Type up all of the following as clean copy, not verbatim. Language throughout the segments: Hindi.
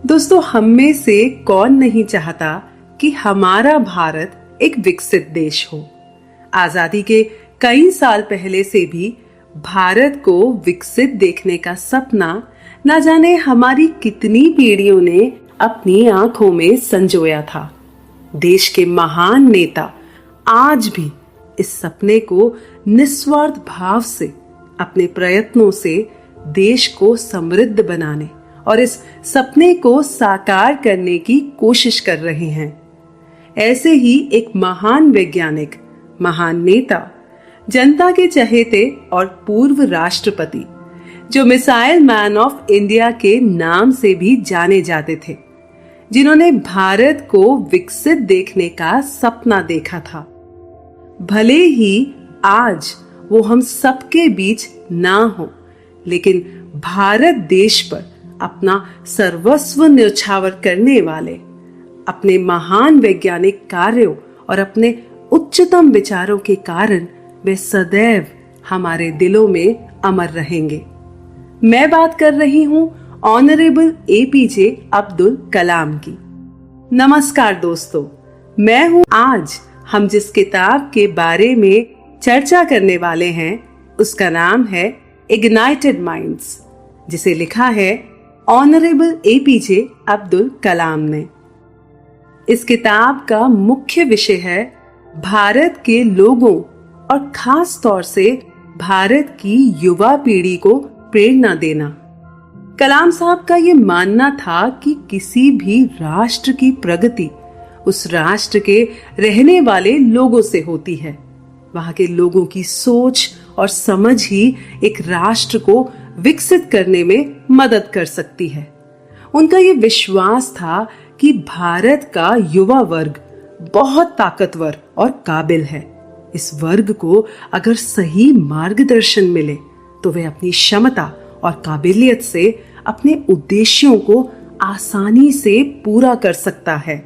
दोस्तों, हम में से कौन नहीं चाहता कि हमारा भारत एक विकसित देश हो। आजादी के कई साल पहले से भी भारत को विकसित देखने का सपना न जाने हमारी कितनी पीढ़ियों ने अपनी आंखों में संजोया था। देश के महान नेता आज भी इस सपने को निस्वार्थ भाव से अपने प्रयत्नों से देश को समृद्ध बनाने और इस सपने को साकार करने की कोशिश कर रहे हैं। ऐसे ही एक महान वैज्ञानिक, महान नेता, जनता के चहेते और पूर्व राष्ट्रपति जो मिसाइल मैन ऑफ इंडिया के नाम से भी जाने जाते थे, जिन्होंने भारत को विकसित देखने का सपना देखा था। भले ही आज वो हम सबके बीच ना हो, लेकिन भारत देश पर अपना सर्वस्व न्यौछावर करने वाले, अपने महान वैज्ञानिक कार्यों और अपने उच्चतम विचारों के कारण वे सदैव हमारे दिलों में अमर रहेंगे। मैं बात कर रही हूं ऑनरेबल एपीजे अब्दुल कलाम की। नमस्कार दोस्तों, मैं हूं। आज हम जिस किताब के बारे में चर्चा करने वाले हैं उसका नाम है इग्नाइटेड माइंड्स, जिसे लिखा है ऑनरेबल एपीजे अब्दुल कलाम ने। इस किताब का मुख्य विषय है भारत के लोगों और खास तौर से भारत की युवा पीढ़ी को प्रेरणा देना। कलाम साहब का ये मानना था कि किसी भी राष्ट्र की प्रगति उस राष्ट्र के रहने वाले लोगों से होती है। वहां के लोगों की सोच और समझ ही एक राष्ट्र को विकसित करने में मदद कर सकती है। उनका ये विश्वास था कि भारत का युवा वर्ग बहुत ताकतवर और काबिल है। इस वर्ग को अगर सही मार्गदर्शन मिले तो वे अपनी क्षमता और काबिलियत से अपने उद्देश्यों को आसानी से पूरा कर सकता है।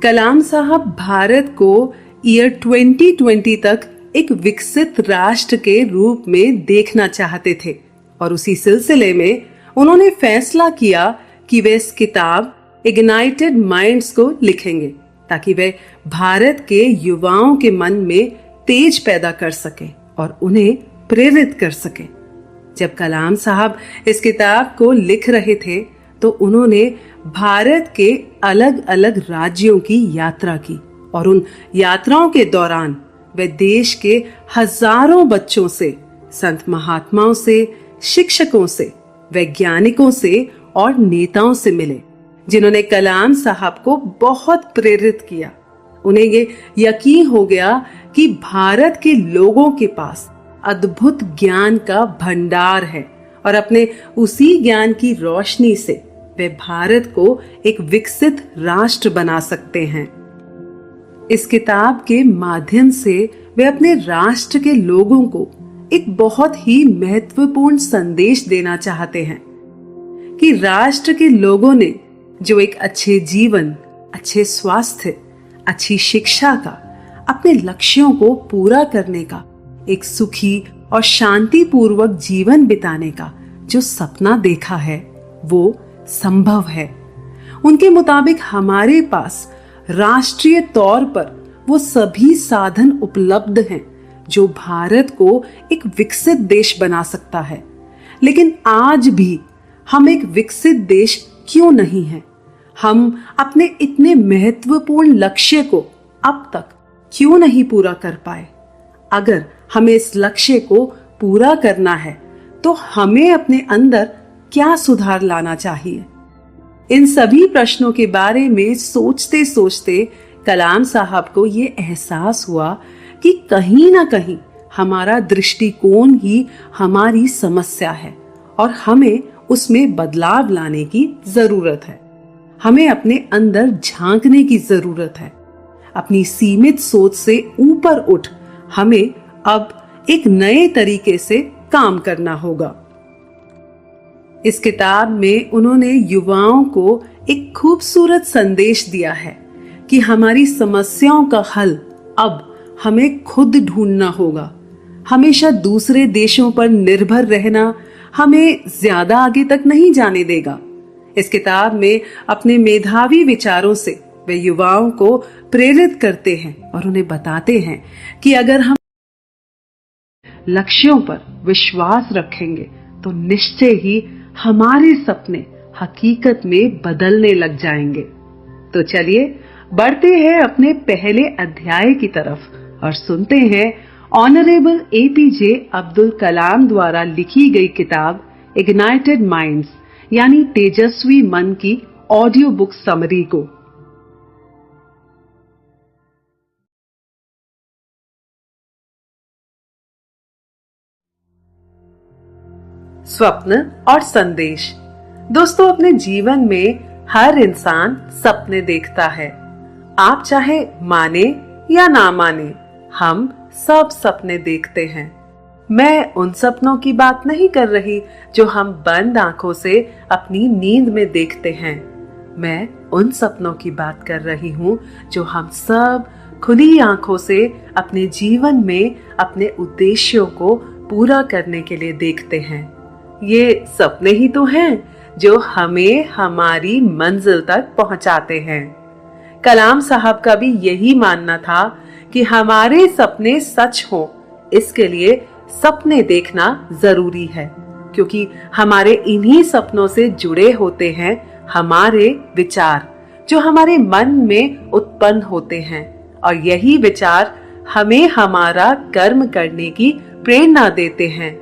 कलाम साहब भारत को ईयर 2020 तक एक विकसित राष्ट्र के रूप में देखना चाहते थे और उसी सिलसिले में उन्होंने फैसला किया कि वे इस किताब इग्नाइटेड माइंड्स को लिखेंगे ताकि वे भारत के युवाओं के मन में तेज पैदा कर सके और उन्हें प्रेरित कर सके। जब कलाम साहब इस किताब को लिख रहे थे तो उन्होंने भारत के अलग अलग राज्यों की यात्रा की और उन यात्राओं के दौरान वे देश के हजारों बच्चों से, संत महात्माओं से, शिक्षकों से, वैज्ञानिकों से और नेताओं से मिले, जिन्होंने कलाम साहब को बहुत प्रेरित किया। उन्हें ये यकीन हो गया कि भारत के लोगों के पास अद्भुत ज्ञान का भंडार है और अपने उसी ज्ञान की रोशनी से वे भारत को एक विकसित राष्ट्र बना सकते हैं। इस किताब के माध्यम से वे अपने राष्ट्र के लोगों को एक बहुत ही महत्वपूर्ण संदेश देना चाहते हैं कि राष्ट्र के लोगों ने जो एक अच्छे जीवन, अच्छे स्वास्थ्य, अच्छी शिक्षा का, अपने लक्ष्यों को पूरा करने का, एक सुखी और शांतिपूर्वक जीवन बिताने का जो सपना देखा है वो संभव है। उनके मुताबिक हमारे पास राष्ट्रीय तौर पर वो सभी साधन उपलब्ध हैं जो भारत को एक विकसित देश बना सकता है। लेकिन आज भी हम एक विकसित देश क्यों नहीं हैं? हम अपने इतने महत्वपूर्ण लक्ष्य को अब तक क्यों नहीं पूरा कर पाए? अगर हमें इस लक्ष्य को पूरा करना है तो हमें अपने अंदर क्या सुधार लाना चाहिए? इन सभी प्रश्नों के बारे में सोचते सोचते कलाम साहब को ये एहसास हुआ कि कहीं ना कहीं हमारा दृष्टिकोण ही हमारी समस्या है और हमें उसमें बदलाव लाने की जरूरत है। हमें अपने अंदर झांकने की जरूरत है। अपनी सीमित सोच से ऊपर उठ हमें अब एक नए तरीके से काम करना होगा। इस किताब में उन्होंने युवाओं को एक खूबसूरत संदेश दिया है कि हमारी समस्याओं का हल अब हमें खुद ढूंढना होगा। हमेशा दूसरे देशों पर निर्भर रहना हमें ज्यादा आगे तक नहीं जाने देगा। इस किताब में अपने मेधावी विचारों से वे युवाओं को प्रेरित करते हैं और उन्हें बताते हैं कि अगर हम लक्ष्यों पर विश्वास रखेंगे तो निश्चय ही हमारे सपने हकीकत में बदलने लग जाएंगे। तो चलिए बढ़ते हैं अपने पहले अध्याय की तरफ और सुनते हैं ऑनरेबल एपीजे अब्दुल कलाम द्वारा लिखी गई किताब इग्नाइटेड माइंड्स यानी तेजस्वी मन की ऑडियो बुक समरी को। स्वप्न और संदेश। दोस्तों, अपने जीवन में हर इंसान सपने देखता है। आप चाहे माने या ना माने, हम सब सपने देखते हैं। मैं उन सपनों की बात नहीं कर रही जो हम बंद आंखों से अपनी नींद में देखते हैं। मैं उन सपनों की बात कर रही हूँ जो हम सब खुली आंखों से अपने जीवन में अपने उद्देश्यों को पूरा करने के लिए देखते हैं। ये सपने ही तो हैं जो हमें हमारी मंजिल तक पहुंचाते हैं। कलाम साहब का भी यही मानना था कि हमारे सपने सच हों, इसके लिए सपने देखना जरूरी है, क्योंकि हमारे इन्हीं सपनों से जुड़े होते हैं हमारे विचार जो हमारे मन में उत्पन्न होते हैं, और यही विचार हमें हमारा कर्म करने की प्रेरणा देते हैं।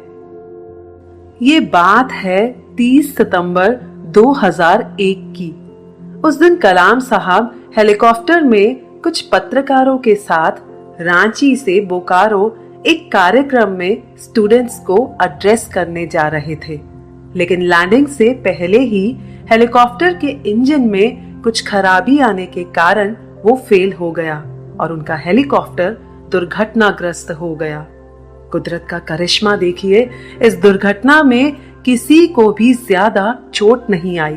ये बात है 30 सितंबर 2001 की। उस दिन कलाम साहब हेलीकॉप्टर में कुछ पत्रकारों के साथ रांची से बोकारो एक कार्यक्रम में स्टूडेंट्स को एड्रेस करने जा रहे थे, लेकिन लैंडिंग से पहले ही हेलीकॉप्टर के इंजन में कुछ खराबी आने के कारण वो फेल हो गया और उनका हेलीकॉप्टर दुर्घटनाग्रस्त हो गया। कुदरत का करिश्मा देखिए, इस दुर्घटना में किसी को भी ज्यादा चोट नहीं आई।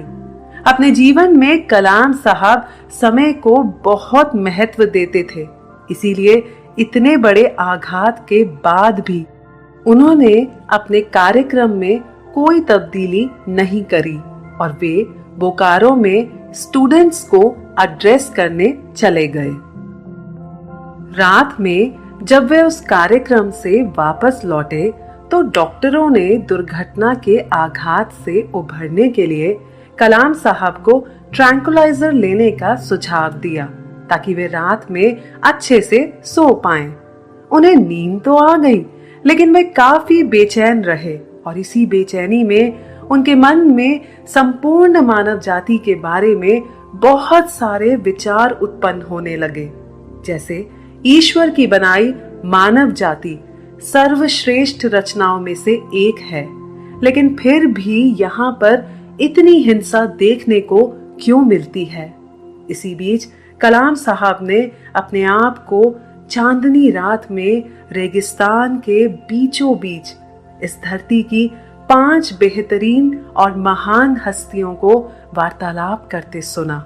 अपने जीवन में कलाम साहब समय को बहुत महत्व देते थे, इसीलिए इतने बड़े आघात के बाद भी उन्होंने अपने कार्यक्रम में कोई तब्दीली नहीं करी और वे बोकारो में स्टूडेंट्स को एड्रेस करने चले गए। रात में जब वे उस कार्यक्रम से वापस लौटे तो डॉक्टरों ने दुर्घटना के आघात से उभरने के लिए कलाम साहब को ट्रैंकुलाइजर लेने का सुझाव दिया ताकि वे रात में अच्छे से सो पाएं। उन्हें नींद तो आ गई, लेकिन वे काफी बेचैन रहे और इसी बेचैनी में उनके मन में संपूर्ण मानव जाति के बारे में बहुत सारे विचार उत्पन्न होने लगे, जैसे ईश्वर की बनाई मानव जाति सर्वश्रेष्ठ रचनाओं में से एक है, लेकिन फिर भी यहाँ पर इतनी हिंसा देखने को क्यों मिलती है। इसी बीच कलाम साहब ने अपने आप को चांदनी रात में रेगिस्तान के बीचों बीच इस धरती की 5 बेहतरीन और महान हस्तियों को वार्तालाप करते सुना।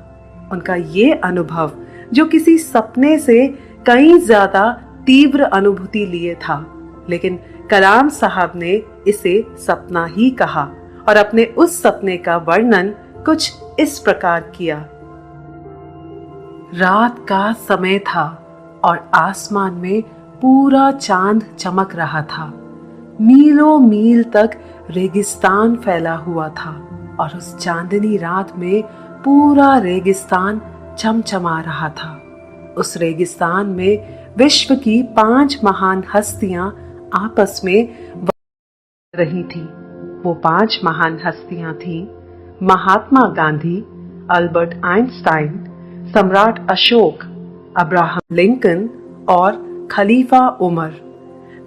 उनका ये अनुभव जो किसी सपने से कई ज्यादा तीव्र अनुभूति लिए था, लेकिन कलाम साहब ने इसे सपना ही कहा और अपने उस सपने का वर्णन कुछ इस प्रकार किया। रात का समय था और आसमान में पूरा चांद चमक रहा था। मीलों मील तक रेगिस्तान फैला हुआ था और उस चांदनी रात में पूरा रेगिस्तान चमचमा रहा था। उस रेगिस्तान में विश्व की 5 महान हस्तियां आपस में रही थी। वो 5 महान हस्तियां थीं महात्मा गांधी, अल्बर्ट आइंस्टाइन, सम्राट अशोक, अब्राहम लिंकन और खलीफा उमर।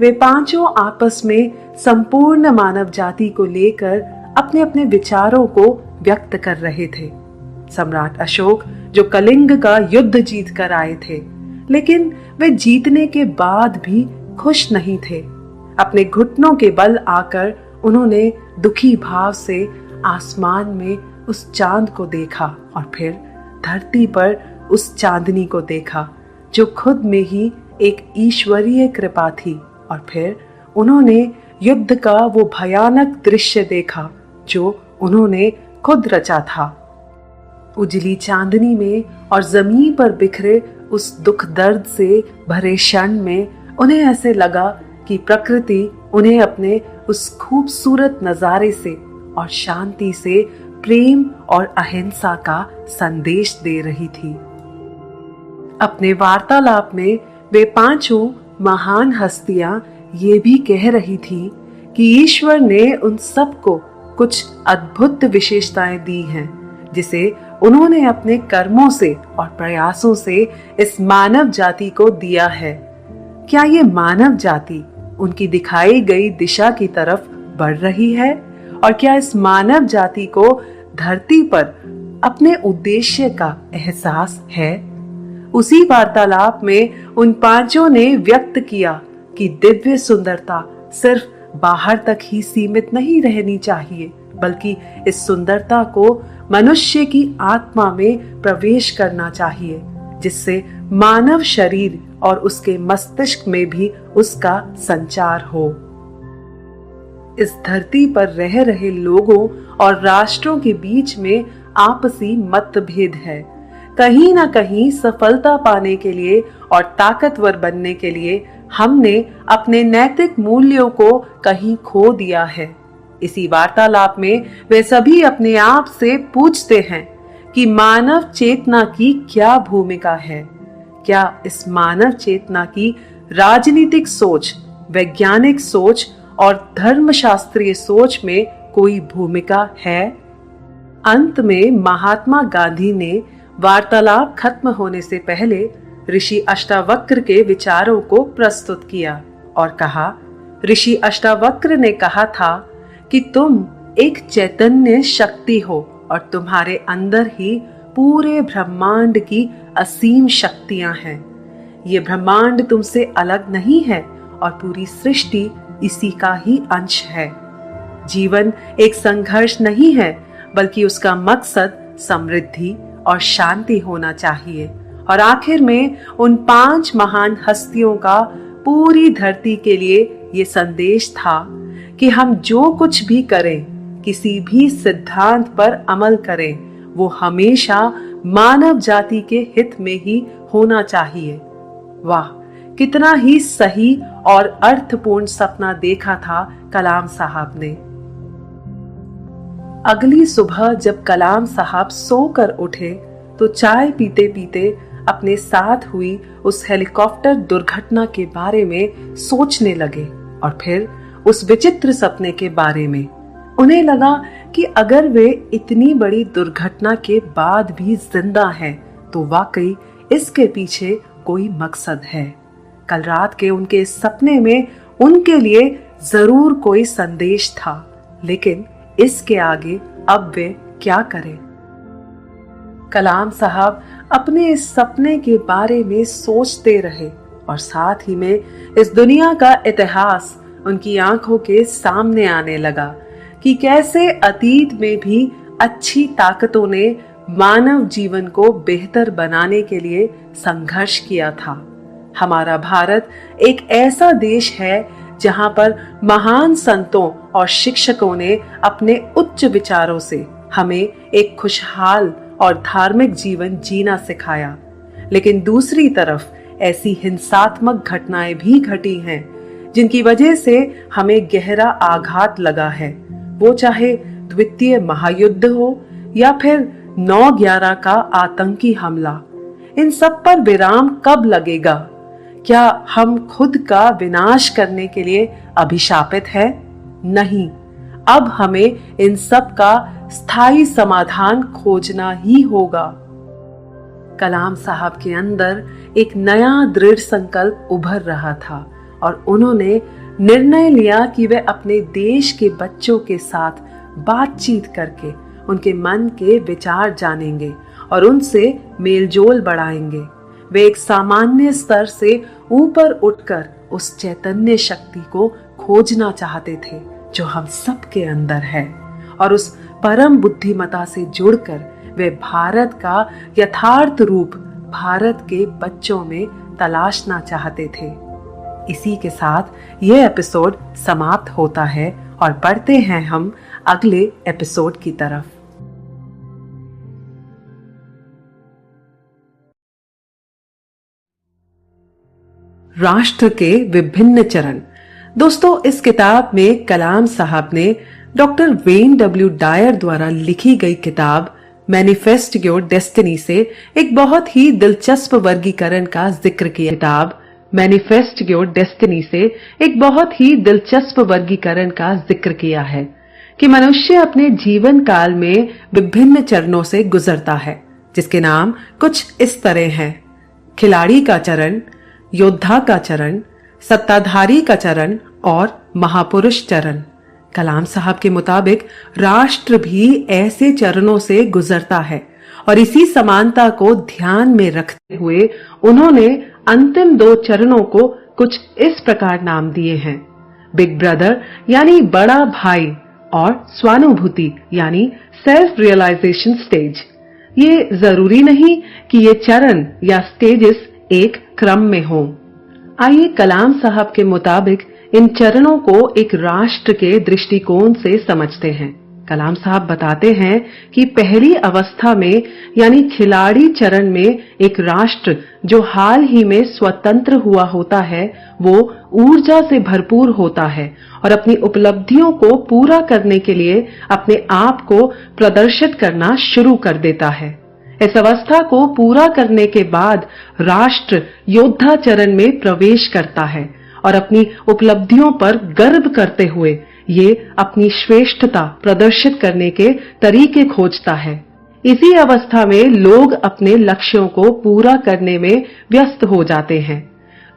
वे पांचों आपस में संपूर्ण मानव जाति को लेकर अपने अपने विचारों को व्यक्त कर रहे थे। सम्राट अशोक जो कलिंग का युद्ध जीत कर आए थे, लेकिन वे जीतने के बाद भी खुश नहीं थे। अपने घुटनों के बल आकर उन्होंने दुखी भाव से आसमान में उस चांद को देखा और फिर धरती पर उस चांदनी को देखा जो खुद में ही एक ईश्वरीय कृपा थी, और फिर उन्होंने युद्ध का वो भयानक दृश्य देखा जो उन्होंने खुद रचा था। उजली चांदनी में और जमीन पर बिखरे उस दुख दर्द से भरे क्षण में उन्हें ऐसे लगा कि प्रकृति उन्हें अपने उस खूबसूरत नजारे से और शांति से प्रेम और अहिंसा का संदेश दे रही थी। अपने वार्तालाप में वे पांचों महान हस्तियां ये भी कह रही थी कि ईश्वर ने उन सबको कुछ अद्भुत विशेषताएं दी हैं, जिसे उन्होंने अपने कर्मों से और प्रयासों से इस मानव जाति को दिया है। क्या ये मानव जाति उनकी दिखाई गई दिशा की तरफ बढ़ रही है? और क्या इस मानव जाति को धरती पर अपने उद्देश्य का एहसास है? उसी वार्तालाप में उन पांचों ने व्यक्त किया कि दिव्य सुंदरता सिर्फ बाहर तक ही सीमित नहीं रहनी चाहिए, बल्कि इस सुंदरता को मनुष्य की आत्मा में प्रवेश करना चाहिए, जिससे मानव शरीर और उसके मस्तिष्क में भी उसका संचार हो। इस धरती पर रह रहे लोगों और राष्ट्रों के बीच में आपसी मतभेद है। कहीं ना कहीं सफलता पाने के लिए और ताकतवर बनने के लिए हमने अपने नैतिक मूल्यों को कहीं खो दिया है। इसी वार्तालाप में वे सभी अपने आप से पूछते हैं कि मानव चेतना की क्या भूमिका है। क्या इस मानव चेतना की राजनीतिक सोच, वैज्ञानिक सोच और धर्मशास्त्रीय सोच में कोई भूमिका है? अंत में महात्मा गांधी ने वार्तालाप खत्म होने से पहले ऋषि अष्टावक्र के विचारों को प्रस्तुत किया और कहा, ऋषि अष्टावक्र ने कहा था कि तुम एक चैतन्य शक्ति हो और तुम्हारे अंदर ही पूरे ब्रह्मांड की असीम शक्तियां हैं। ये ब्रह्मांड तुमसे अलग नहीं है और पूरी सृष्टि इसी का ही अंश है। जीवन एक संघर्ष नहीं है, बल्कि उसका मकसद समृद्धि और शांति होना चाहिए। और आखिर में उन पांच महान हस्तियों का पूरी धरती के लिए ये संदेश था कि हम जो कुछ भी करें, किसी भी सिद्धांत पर अमल करें, वो हमेशा मानव जाति के हित में ही होना चाहिए। वाह, कितना ही सही और अर्थपूर्ण सपना देखा था कलाम साहब ने। अगली सुबह जब कलाम साहब सोकर उठे तो चाय पीते पीते अपने साथ हुई उस हेलीकॉप्टर दुर्घटना के बारे में सोचने लगे और फिर उस विचित्र सपने के बारे में। उन्हें लगा कि अगर वे इतनी बड़ी दुर्घटना के बाद भी जिंदा हैं, तो वाकई इसके पीछे कोई मकसद है। कल रात के उनके इस सपने में उनके लिए जरूर कोई संदेश था, लेकिन इसके आगे अब वे क्या करें? कलाम साहब अपने इस सपने के बारे में सोचते रहे और साथ ही में इस दुनिया का इतिहास उनकी आंखों के सामने आने लगा कि कैसे अतीत में भी अच्छी ताकतों ने मानव जीवन को बेहतर बनाने के लिए संघर्ष किया था। हमारा भारत एक ऐसा देश है जहां पर महान संतों और शिक्षकों ने अपने उच्च विचारों से हमें एक खुशहाल और धार्मिक जीवन जीना सिखाया। लेकिन दूसरी तरफ ऐसी हिंसात्मक घटनाएं भी घटी हैं जिनकी वजह से हमें गहरा आघात लगा है। वो चाहे द्वितीय महायुद्ध हो या फिर 9/11 का आतंकी हमला। इन सब पर विराम कब लगेगा? क्या हम खुद का विनाश करने के लिए अभिशापित हैं? नहीं, अब हमें इन सब का स्थायी समाधान खोजना ही होगा। कलाम साहब के अंदर एक नया दृढ़ संकल्प उभर रहा था और उन्होंने निर्णय लिया कि वे अपने देश के बच्चों के साथ बातचीत करके उनके मन के विचार जानेंगे और उनसे मेलजोल बढ़ाएंगे। वे एक सामान्य स्तर से ऊपर उठकर उस चैतन्य शक्ति को खोजना चाहते थे जो हम सब के अंदर है, और उस परम बुद्धिमता से जुड़कर वे भारत का यथार्थ रूप भारत के बच्चों में तलाशना चाहते थे। इसी के साथ ये एपिसोड समाप्त होता है और बढ़ते हैं हम अगले एपिसोड की तरफ। राष्ट्र के विभिन्न चरण। दोस्तों, इस किताब में कलाम साहब ने डॉक्टर वेन डब्ल्यू डायर द्वारा लिखी गई किताब मैनिफेस्ट योर डेस्टिनी से एक बहुत ही दिलचस्प वर्गीकरण का जिक्र किया। किताब मैनिफेस्ट योर डेस्टिनी से एक बहुत ही दिलचस्प वर्गीकरण का जिक्र किया है कि मनुष्य अपने जीवन काल में विभिन्न चरणों से गुजरता है, जिसके नाम कुछ इस तरह हैं: खिलाड़ी का चरण, योद्धा का चरण, सत्ताधारी का चरण और महापुरुष चरण। कलाम साहब के मुताबिक राष्ट्र भी ऐसे चरणों से गुजरता है और इसी समानता को ध्यान में रखते हुए उन्होंने अंतिम 2 चरणों को कुछ इस प्रकार नाम दिए हैं: बिग ब्रदर यानी बड़ा भाई और स्वानुभूति यानी सेल्फ रियलाइजेशन स्टेज। ये जरूरी नहीं कि ये चरण या स्टेजेस एक क्रम में हों। आइए कलाम साहब के मुताबिक इन चरणों को एक राष्ट्र के दृष्टिकोण से समझते हैं। कलाम साहब बताते हैं कि पहली अवस्था में यानी खिलाड़ी चरण में एक राष्ट्र जो हाल ही में स्वतंत्र हुआ होता है वो ऊर्जा से भरपूर होता है और अपनी उपलब्धियों को पूरा करने के लिए अपने आप को प्रदर्शित करना शुरू कर देता है। इस अवस्था को पूरा करने के बाद राष्ट्र योद्धा चरण में प्रवेश करता है और अपनी उपलब्धियों पर गर्व करते हुए ये अपनी श्रेष्ठता प्रदर्शित करने के तरीके खोजता है। इसी अवस्था में लोग अपने लक्ष्यों को पूरा करने में व्यस्त हो जाते हैं।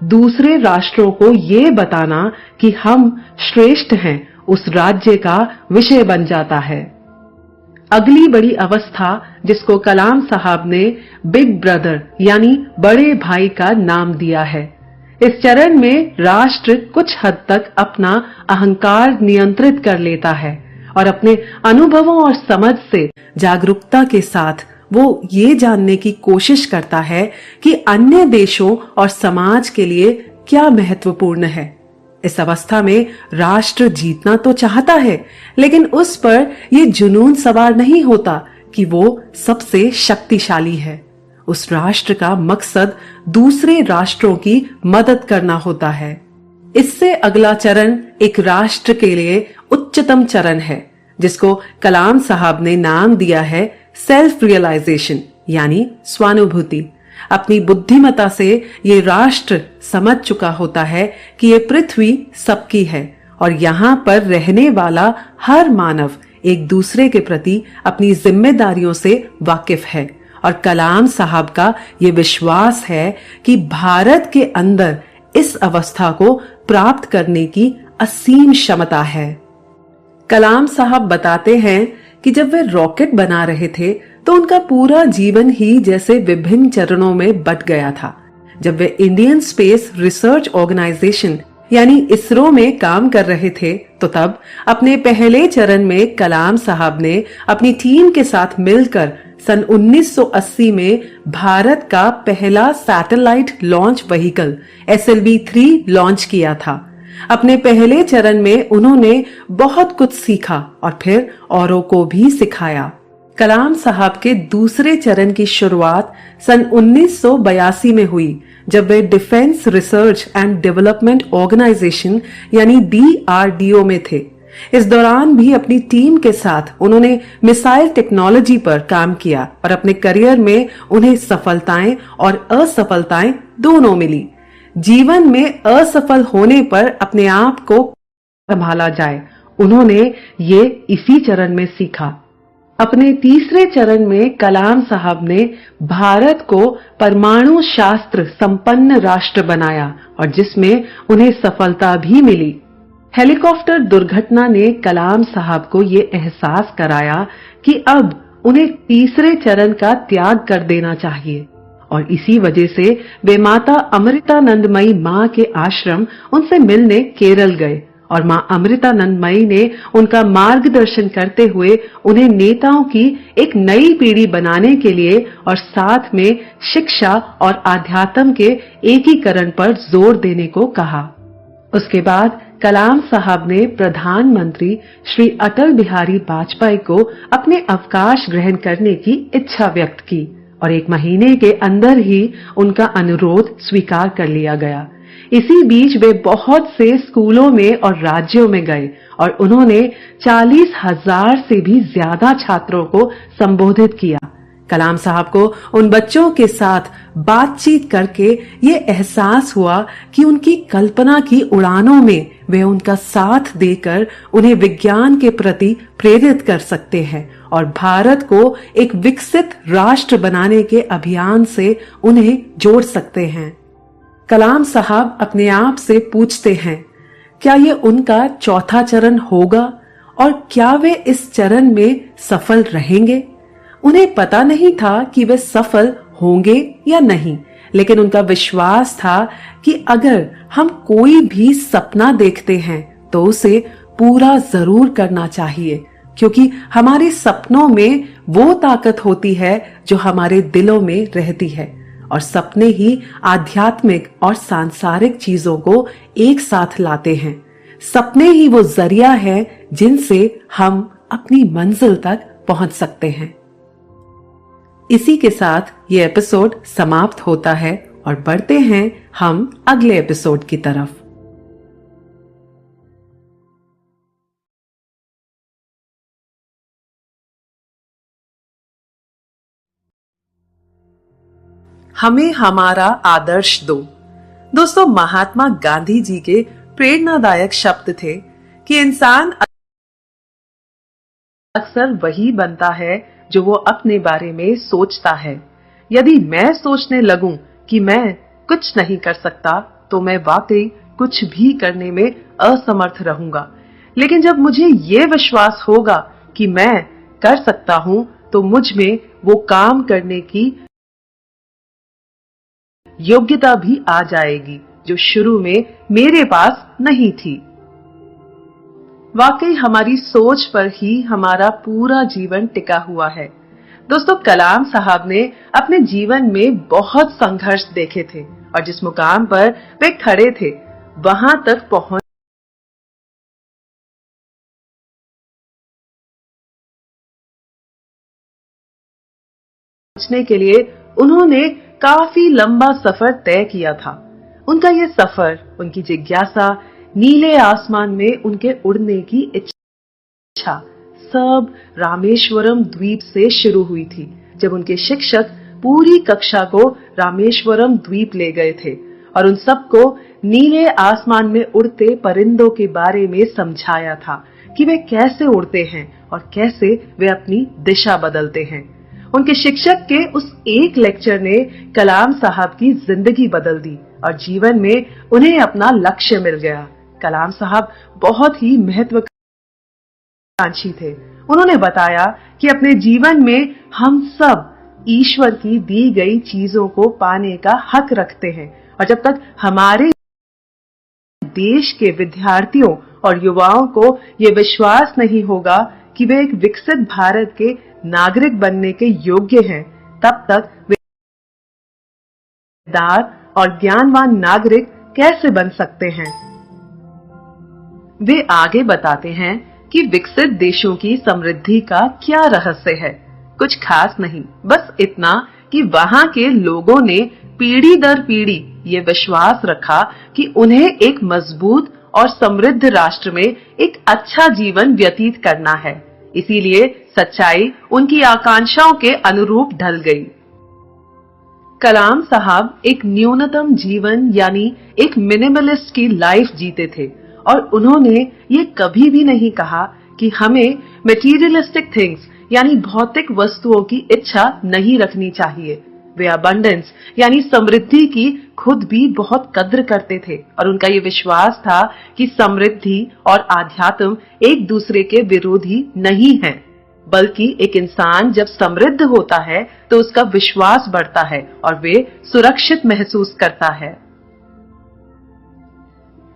दूसरे राष्ट्रों को ये बताना कि हम श्रेष्ठ हैं उस राज्य का विषय बन जाता है। अगली बड़ी अवस्था जिसको कलाम साहब ने बिग ब्रदर यानी बड़े भाई का नाम दिया है। इस चरण में राष्ट्र कुछ हद तक अपना अहंकार नियंत्रित कर लेता है और अपने अनुभवों और समझ से जागरूकता के साथ वो ये जानने की कोशिश करता है कि अन्य देशों और समाज के लिए क्या महत्वपूर्ण है। इस अवस्था में राष्ट्र जीतना तो चाहता है, लेकिन उस पर ये जुनून सवार नहीं होता कि वो सबसे शक्तिशाली है। उस राष्ट्र का मकसद दूसरे राष्ट्रों की मदद करना होता है। इससे अगला चरण एक राष्ट्र के लिए उच्चतम चरण है, जिसको कलाम साहब ने नाम दिया है सेल्फ रियलाइजेशन यानी स्वानुभूति। अपनी बुद्धिमता से ये राष्ट्र समझ चुका होता है कि ये पृथ्वी सबकी है और यहाँ पर रहने वाला हर मानव एक दूसरे के प्रति अपनी जिम्मेदारियों से वाकिफ है। और कलाम साहब का ये विश्वास है कि भारत के अंदर इस अवस्था को प्राप्त करने की असीम क्षमता है। कलाम साहब बताते हैं कि जब वे रॉकेट बना रहे थे तो उनका पूरा जीवन ही जैसे विभिन्न चरणों में बट गया था। जब वे इंडियन स्पेस रिसर्च ऑर्गेनाइजेशन यानी इसरो में काम कर रहे थे तो तब अपने पहले चरण में कलाम साहब ने अपनी टीम के साथ मिलकर सन 1980 में भारत का पहला satellite launch vehicle SLV-3 launch किया था। अपने पहले चरण में उन्होंने बहुत कुछ सीखा और फिर औरों को भी सिखाया। कलाम साहब के दूसरे चरण की शुरुआत सन 1982 में हुई, जब वे defence research and development organisation यानी DRDO में थे। इस दौरान भी अपनी टीम के साथ उन्होंने मिसाइल टेक्नोलॉजी पर काम किया और अपने करियर में उन्हें सफलताएं और असफलताएं दोनों मिली। जीवन में असफल होने पर अपने आप को संभाला जाए, उन्होंने ये इसी चरण में सीखा। अपने तीसरे चरण में कलाम साहब ने भारत को परमाणु शास्त्र संपन्न राष्ट्र बनाया और जिसमें उन्हें सफलता भी मिली। हेलीकॉप्टर दुर्घटना ने कलाम साहब को ये एहसास कराया कि अब उन्हें तीसरे चरण का त्याग कर देना चाहिए और इसी वजह से वे माता अमृतानंदमयी माँ के आश्रम उनसे मिलने केरल गए और माँ अमृतानंदमयी ने उनका मार्गदर्शन करते हुए उन्हें नेताओं की एक नई पीढ़ी बनाने के लिए और साथ में शिक्षा और आध्यात्म के एकीकरण पर जोर देने को कहा। उसके बाद कलाम साहब ने प्रधानमंत्री श्री अटल बिहारी वाजपेयी को अपने अवकाश ग्रहण करने की इच्छा व्यक्त की और 1 महीने के अंदर ही उनका अनुरोध स्वीकार कर लिया गया। इसी बीच वे बहुत से स्कूलों में और राज्यों में गए और उन्होंने 40,000 से भी ज्यादा छात्रों को संबोधित किया। कलाम साहब को उन बच्चों के साथ बातचीत करके ये एहसास हुआ कि उनकी कल्पना की उड़ानों में वे उनका साथ देकर उन्हें विज्ञान के प्रति प्रेरित कर सकते हैं और भारत को एक विकसित राष्ट्र बनाने के अभियान से उन्हें जोड़ सकते हैं। कलाम साहब अपने आप से पूछते हैं, क्या ये उनका चौथा चरण होगा और क्या वे इस चरण में सफल रहेंगे? उन्हें पता नहीं था कि वे सफल होंगे या नहीं, लेकिन उनका विश्वास था कि अगर हम कोई भी सपना देखते हैं तो उसे पूरा जरूर करना चाहिए, क्योंकि हमारे सपनों में वो ताकत होती है जो हमारे दिलों में रहती है और सपने ही आध्यात्मिक और सांसारिक चीजों को एक साथ लाते हैं। सपने ही वो जरिया है जिनसे हम अपनी मंजिल तक पहुंच सकते हैं। इसी के साथ ये एपिसोड समाप्त होता है और बढ़ते हैं हम अगले एपिसोड की तरफ। हमें हमारा आदर्श दो। दोस्तों, महात्मा गांधी जी के प्रेरणादायक शब्द थे कि इंसान अक्सर वही बनता है जो वो अपने बारे में सोचता है। यदि मैं सोचने लगूं कि मैं कुछ नहीं कर सकता तो मैं वाकई कुछ भी करने में असमर्थ रहूंगा, लेकिन जब मुझे ये विश्वास होगा कि मैं कर सकता हूं तो मुझ में वो काम करने की योग्यता भी आ जाएगी जो शुरू में मेरे पास नहीं थी। वाकई हमारी सोच पर ही हमारा पूरा जीवन टिका हुआ है। दोस्तों, कलाम साहब ने अपने जीवन में बहुत संघर्ष देखे थे और जिस मुकाम पर वे खड़े थे वहां तक पहुंचने के लिए उन्होंने काफी लंबा सफर तय किया था। उनका ये सफर, उनकी जिज्ञासा, नीले आसमान में उनके उड़ने की इच्छा सब रामेश्वरम द्वीप से शुरू हुई थी, जब उनके शिक्षक पूरी कक्षा को रामेश्वरम द्वीप ले गए थे और उन सबको नीले आसमान में उड़ते परिंदों के बारे में समझाया था कि वे कैसे उड़ते हैं और कैसे वे अपनी दिशा बदलते हैं। उनके शिक्षक के उस एक लेक्चर ने कलाम साहब की जिंदगी बदल दी और जीवन में उन्हें अपना लक्ष्य मिल गया। कलाम साहब बहुत ही महत्वाकांक्षी थे। उन्होंने बताया कि अपने जीवन में हम सब ईश्वर की दी गई चीजों को पाने का हक रखते हैं और जब तक हमारे देश के विद्यार्थियों और युवाओं को ये विश्वास नहीं होगा कि वे एक विकसित भारत के नागरिक बनने के योग्य हैं, तब तक वे समझदार और ज्ञानवान नागरिक कैसे बन सकते हैं। वे आगे बताते हैं कि विकसित देशों की समृद्धि का क्या रहस्य है। कुछ खास नहीं, बस इतना कि वहां के लोगों ने पीढ़ी दर पीढ़ी ये विश्वास रखा कि उन्हें एक मजबूत और समृद्ध राष्ट्र में एक अच्छा जीवन व्यतीत करना है। इसीलिए सच्चाई उनकी आकांक्षाओं के अनुरूप ढल गई। कलाम साहब एक न्यूनतम जीवन यानी एक मिनिमलिस्ट की लाइफ जीते थे और उन्होंने ये कभी भी नहीं कहा कि हमें मटेरियलिस्टिक थिंग्स यानी भौतिक वस्तुओं की इच्छा नहीं रखनी चाहिए। वे अबंडेंस यानी समृद्धि की खुद भी बहुत कद्र करते थे और उनका ये विश्वास था कि समृद्धि और आध्यात्म एक दूसरे के विरोधी नहीं हैं, बल्कि एक इंसान जब समृद्ध होता है तो उसका विश्वास बढ़ता है और वे सुरक्षित महसूस करता है।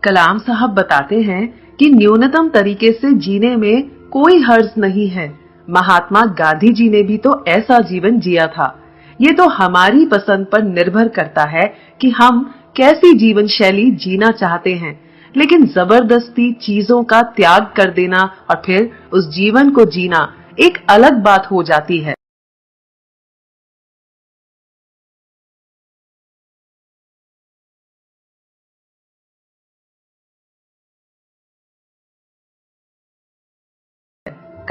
कलाम साहब बताते हैं कि न्यूनतम तरीके से जीने में कोई हर्ज नहीं है। महात्मा गांधी जी ने भी तो ऐसा जीवन जिया था। ये तो हमारी पसंद पर निर्भर करता है कि हम कैसी जीवन शैली जीना चाहते हैं, लेकिन जबरदस्ती चीजों का त्याग कर देना और फिर उस जीवन को जीना एक अलग बात हो जाती है।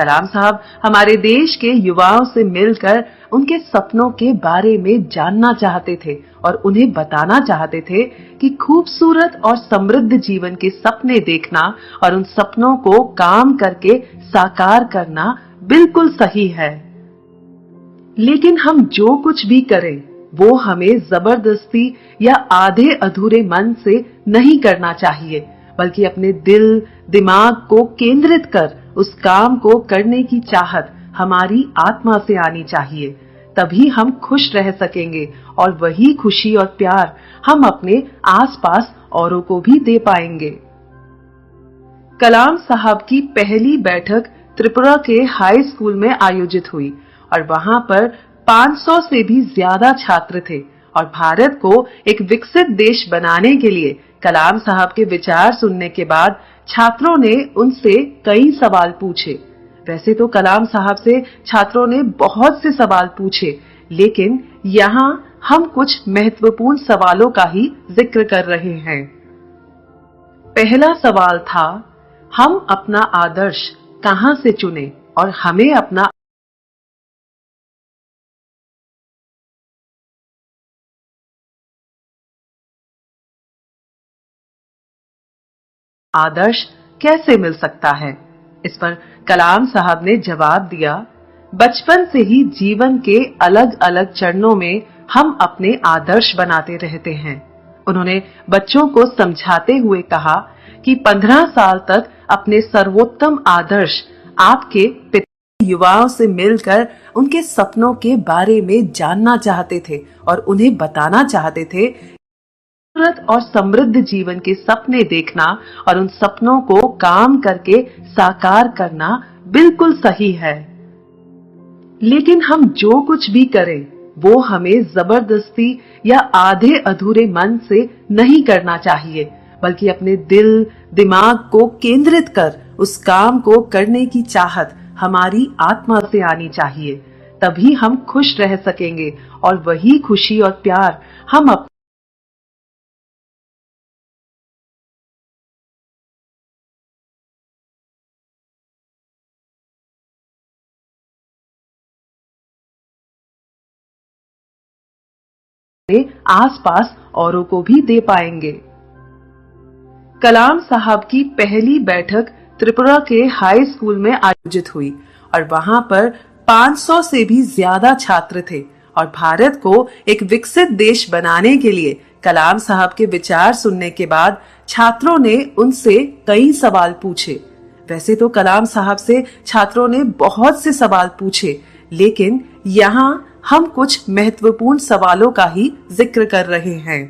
कलाम साहब हमारे देश के युवाओं से मिलकर उनके सपनों के बारे में जानना चाहते थे और उन्हें बताना चाहते थे कि खूबसूरत और समृद्ध जीवन के सपने देखना और उन सपनों को काम करके साकार करना बिल्कुल सही है। लेकिन हम जो कुछ भी करें वो हमें जबरदस्ती या आधे अधूरे मन से नहीं करना चाहिए, बल्कि अपने दिल दिमाग को केंद्रित कर उस काम को करने की चाहत हमारी आत्मा से आनी चाहिए। तभी हम खुश रह सकेंगे और वही खुशी और प्यार हम अपने आसपास औरों को भी दे पाएंगे। कलाम साहब की पहली बैठक त्रिपुरा के हाई स्कूल में आयोजित हुई और वहां पर 500 से भी ज्यादा छात्र थे और भारत को एक विकसित देश बनाने के लिए कलाम साहब के विचार सुनने के बाद छात्रों ने उनसे कई सवाल पूछे। वैसे तो कलाम साहब से छात्रों ने बहुत से सवाल पूछे, लेकिन यहाँ हम कुछ महत्वपूर्ण सवालों का ही जिक्र कर रहे हैं। पहला सवाल था, हम अपना आदर्श कहां से चुने और हमें अपना आदर्श कैसे मिल सकता है। इस पर कलाम साहब ने जवाब दिया, बचपन से ही जीवन के अलग अलग चरणों में हम अपने आदर्श बनाते रहते हैं। उन्होंने बच्चों को समझाते हुए कहा कि 15 साल तक अपने सर्वोत्तम आदर्श आपके पिता युवाओं से मिलकर उनके सपनों के बारे में जानना चाहते थे और उन्हें बताना चाहते थे खूबसूरत और समृद्ध जीवन के सपने देखना और उन सपनों को काम करके साकार करना बिल्कुल सही है। लेकिन हम जो कुछ भी करें वो हमें जबरदस्ती या आधे अधूरे मन से नहीं करना चाहिए, बल्कि अपने दिल दिमाग को केंद्रित कर उस काम को करने की चाहत हमारी आत्मा से आनी चाहिए। तभी हम खुश रह सकेंगे और वही खुशी और प्यार हम आसपास औरों को भी दे पाएंगे। कलाम साहब की पहली बैठक त्रिपुरा के हाई स्कूल में आयोजित हुई और वहां पर 500 से भी ज्यादा छात्र थे और भारत को एक विकसित देश बनाने के लिए कलाम साहब के विचार सुनने के बाद छात्रों ने उनसे कई सवाल पूछे। वैसे तो कलाम साहब से छात्रों ने बहुत से सवाल पूछे, लेकिन यहाँ हम कुछ महत्वपूर्ण सवालों का ही जिक्र कर रहे हैं।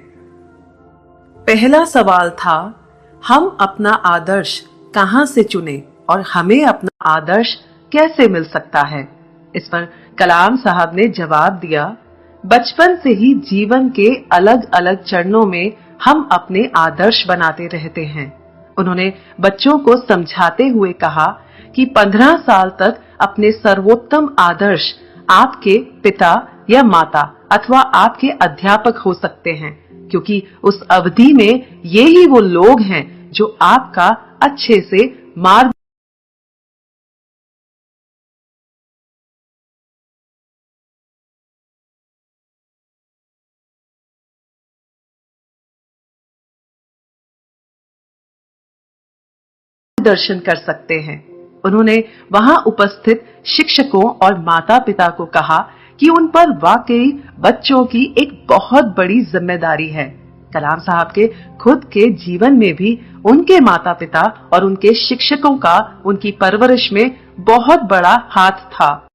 पहला सवाल था, हम अपना आदर्श कहां से चुने और हमें अपना आदर्श कैसे मिल सकता है। इस पर कलाम साहब ने जवाब दिया, बचपन से ही जीवन के अलग अलग चरणों में हम अपने आदर्श बनाते रहते हैं। उन्होंने बच्चों को समझाते हुए कहा कि 15 साल तक अपने सर्वोत्तम आदर्श आपके पिता या माता अथवा आपके अध्यापक हो सकते हैं, क्योंकि उस अवधि में ये ही वो लोग हैं जो आपका अच्छे से मार्गदर्शन कर सकते हैं। उन्होंने वहां उपस्थित शिक्षकों और माता पिता को कहा कि उन पर वाकई बच्चों की एक बहुत बड़ी जिम्मेदारी है। कलाम साहब के खुद के जीवन में भी उनके माता पिता और उनके शिक्षकों का उनकी परवरिश में बहुत बड़ा हाथ था।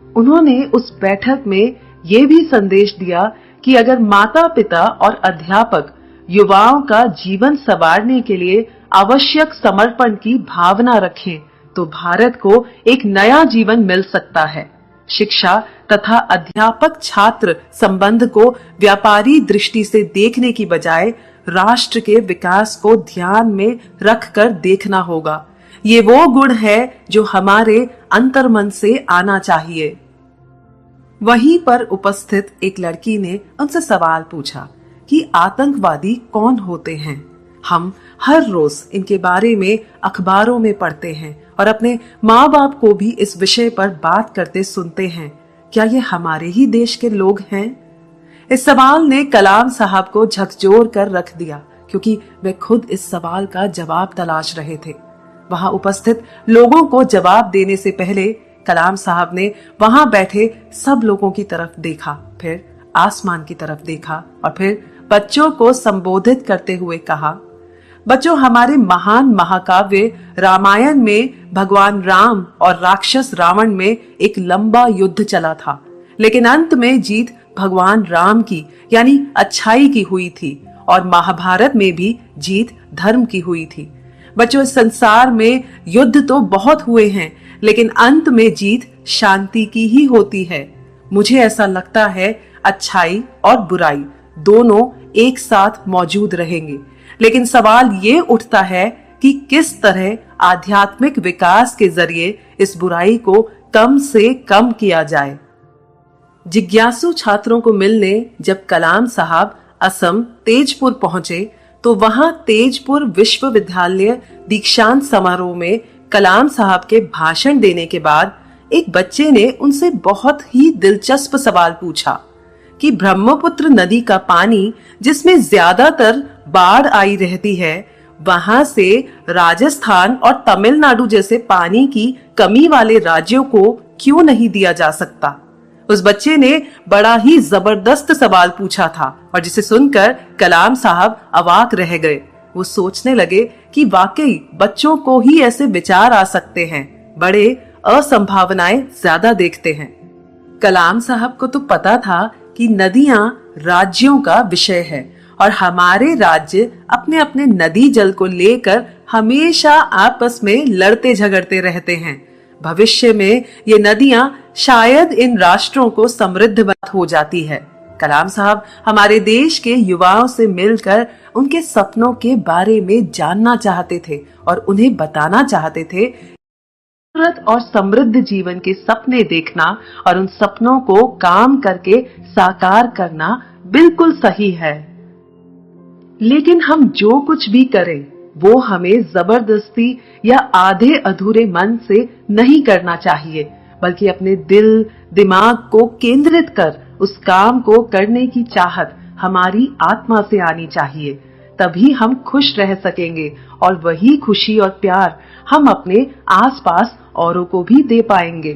उन्होंने उस बैठक में ये भी संदेश दिया कि अगर माता पिता और अध्यापक युवाओं का जीवन संवारने के लिए आवश्यक समर्पण की भावना रखें तो भारत को एक नया जीवन मिल सकता है। शिक्षा तथा अध्यापक छात्र संबंध को व्यापारी दृष्टि से देखने की बजाय राष्ट्र के विकास को ध्यान में रखकर देखना होगा। ये वो गुण है जो हमारे अंतर्मन से आना चाहिए। वहीं पर उपस्थित एक लड़की ने उनसे सवाल पूछा कि आतंकवादी कौन होते हैं। हम हर रोज इनके बारे में अखबारों में पढ़ते हैं और अपने माँ बाप को भी इस विषय पर बात करते सुनते हैं। क्या ये हमारे ही देश के लोग हैं? इस सवाल ने कलाम साहब को झकझोर कर रख दिया, क्योंकि वे खुद इस सवाल का जवाब तलाश रहे थे। वहां उपस्थित लोगों को जवाब देने से पहले कलाम साहब ने वहां बैठे सब लोगों की तरफ देखा, फिर आसमान की तरफ देखा और फिर बच्चों को संबोधित करते हुए कहा, बच्चों, हमारे महान महाकाव्य रामायण में भगवान राम और राक्षस रावण में एक लंबा युद्ध चला था, लेकिन अंत में जीत भगवान राम की यानी अच्छाई की हुई थी और महाभारत में भी जीत धर्म की हुई थी। बच्चों, इस संसार में युद्ध तो बहुत हुए हैं, लेकिन अंत में जीत शांति की ही होती है। मुझे ऐसा लगता है अच्छाई और बुराई दोनों एक साथ मौजूद रहेंगे, लेकिन सवाल ये उठता है कि किस तरह आध्यात्मिक विकास के जरिए इस बुराई को कम से कम किया जाए। जिज्ञासु छात्रों को मिलने जब कलाम साहब असम तेजपुर पहुंचे तो वहां तेजपुर विश्वविद्यालय दीक्षांत समारोह में कलाम साहब के भाषण देने के बाद एक बच्चे ने उनसे बहुत ही दिलचस्प सवाल पूछा कि ब्रह्मपुत्र नदी का पानी, जिसमें ज्यादातर बाढ़ आई रहती है, वहां से राजस्थान और तमिलनाडु जैसे पानी की कमी वाले राज्यों को क्यों नहीं दिया जा सकता। उस बच्चे ने बड़ा ही जबरदस्त सवाल पूछा था और जिसे सुनकर कलाम साहब अवाक रह गए। वो सोचने लगे कि वाकई बच्चों को ही ऐसे विचार आ सकते हैं, बड़े असंभावनाएं ज्यादा देखते हैं। कलाम साहब को तो पता था कि नदियां राज्यों का विषय है और हमारे राज्य अपने अपने नदी जल को लेकर हमेशा आपस में लड़ते झगड़ते रहते हैं। भविष्य में ये नदियां शायद इन राष्ट्रों को समृद्ध हो जाती है। कलाम साहब हमारे देश के युवाओं से मिलकर उनके सपनों के बारे में जानना चाहते थे और उन्हें बताना चाहते थे खूबसूरत और समृद्ध जीवन के सपने देखना और उन सपनों को काम करके साकार करना बिल्कुल सही है, लेकिन हम जो कुछ भी करें वो हमें जबरदस्ती या आधे अधूरे मन से नहीं करना चाहिए, बल्कि अपने दिल दिमाग को केंद्रित कर उस काम को करने की चाहत हमारी आत्मा से आनी चाहिए। तभी हम खुश रह सकेंगे और वही खुशी और प्यार हम अपने आसपास औरों को भी दे पाएंगे।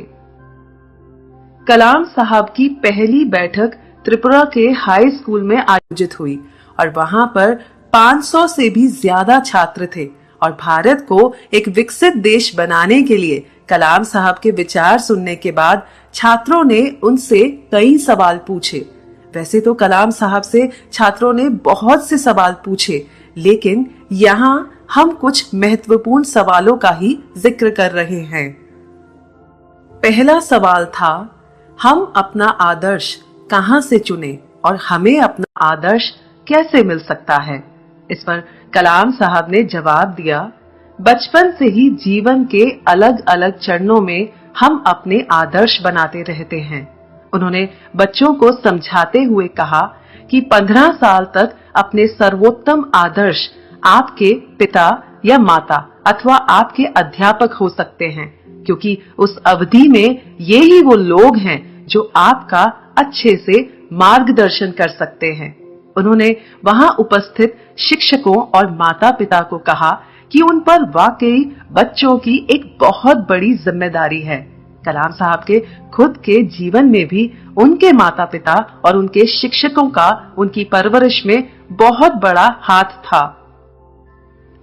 कलाम साहब की पहली बैठक त्रिपुरा के हाई स्कूल में आयोजित हुई और वहां पर 500 से भी ज्यादा छात्र थे और भारत को एक विकसित देश बनाने के लिए कलाम साहब के विचार सुनने के बाद छात्रों ने उनसे कई सवाल पूछे। वैसे तो कलाम साहब से छात्रों ने बहुत से सवाल पूछे, लेकिन यहाँ हम कुछ महत्वपूर्ण सवालों का ही जिक्र कर रहे हैं। पहला सवाल था, हम अपना आदर्श कहाँ से चुने और हमें अपना आदर्श कैसे मिल सकता है। इस पर कलाम साहब ने जवाब दिया, बचपन से ही जीवन के अलग अलग चरणों में हम अपने आदर्श बनाते रहते हैं। उन्होंने बच्चों को समझाते हुए कहा कि 15 साल तक अपने सर्वोत्तम आदर्श आपके पिता या माता अथवा आपके अध्यापक हो सकते हैं, क्योंकि उस अवधि में ये ही वो लोग हैं जो आपका अच्छे से मार्गदर्शन कर सकते हैं। उन्होंने वहां उपस्थित शिक्षकों और माता पिता को कहा कि उन पर वाकई बच्चों की एक बहुत बड़ी जिम्मेदारी है। कलाम साहब के खुद के जीवन में भी उनके माता पिता और उनके शिक्षकों का उनकी परवरिश में बहुत बड़ा हाथ था।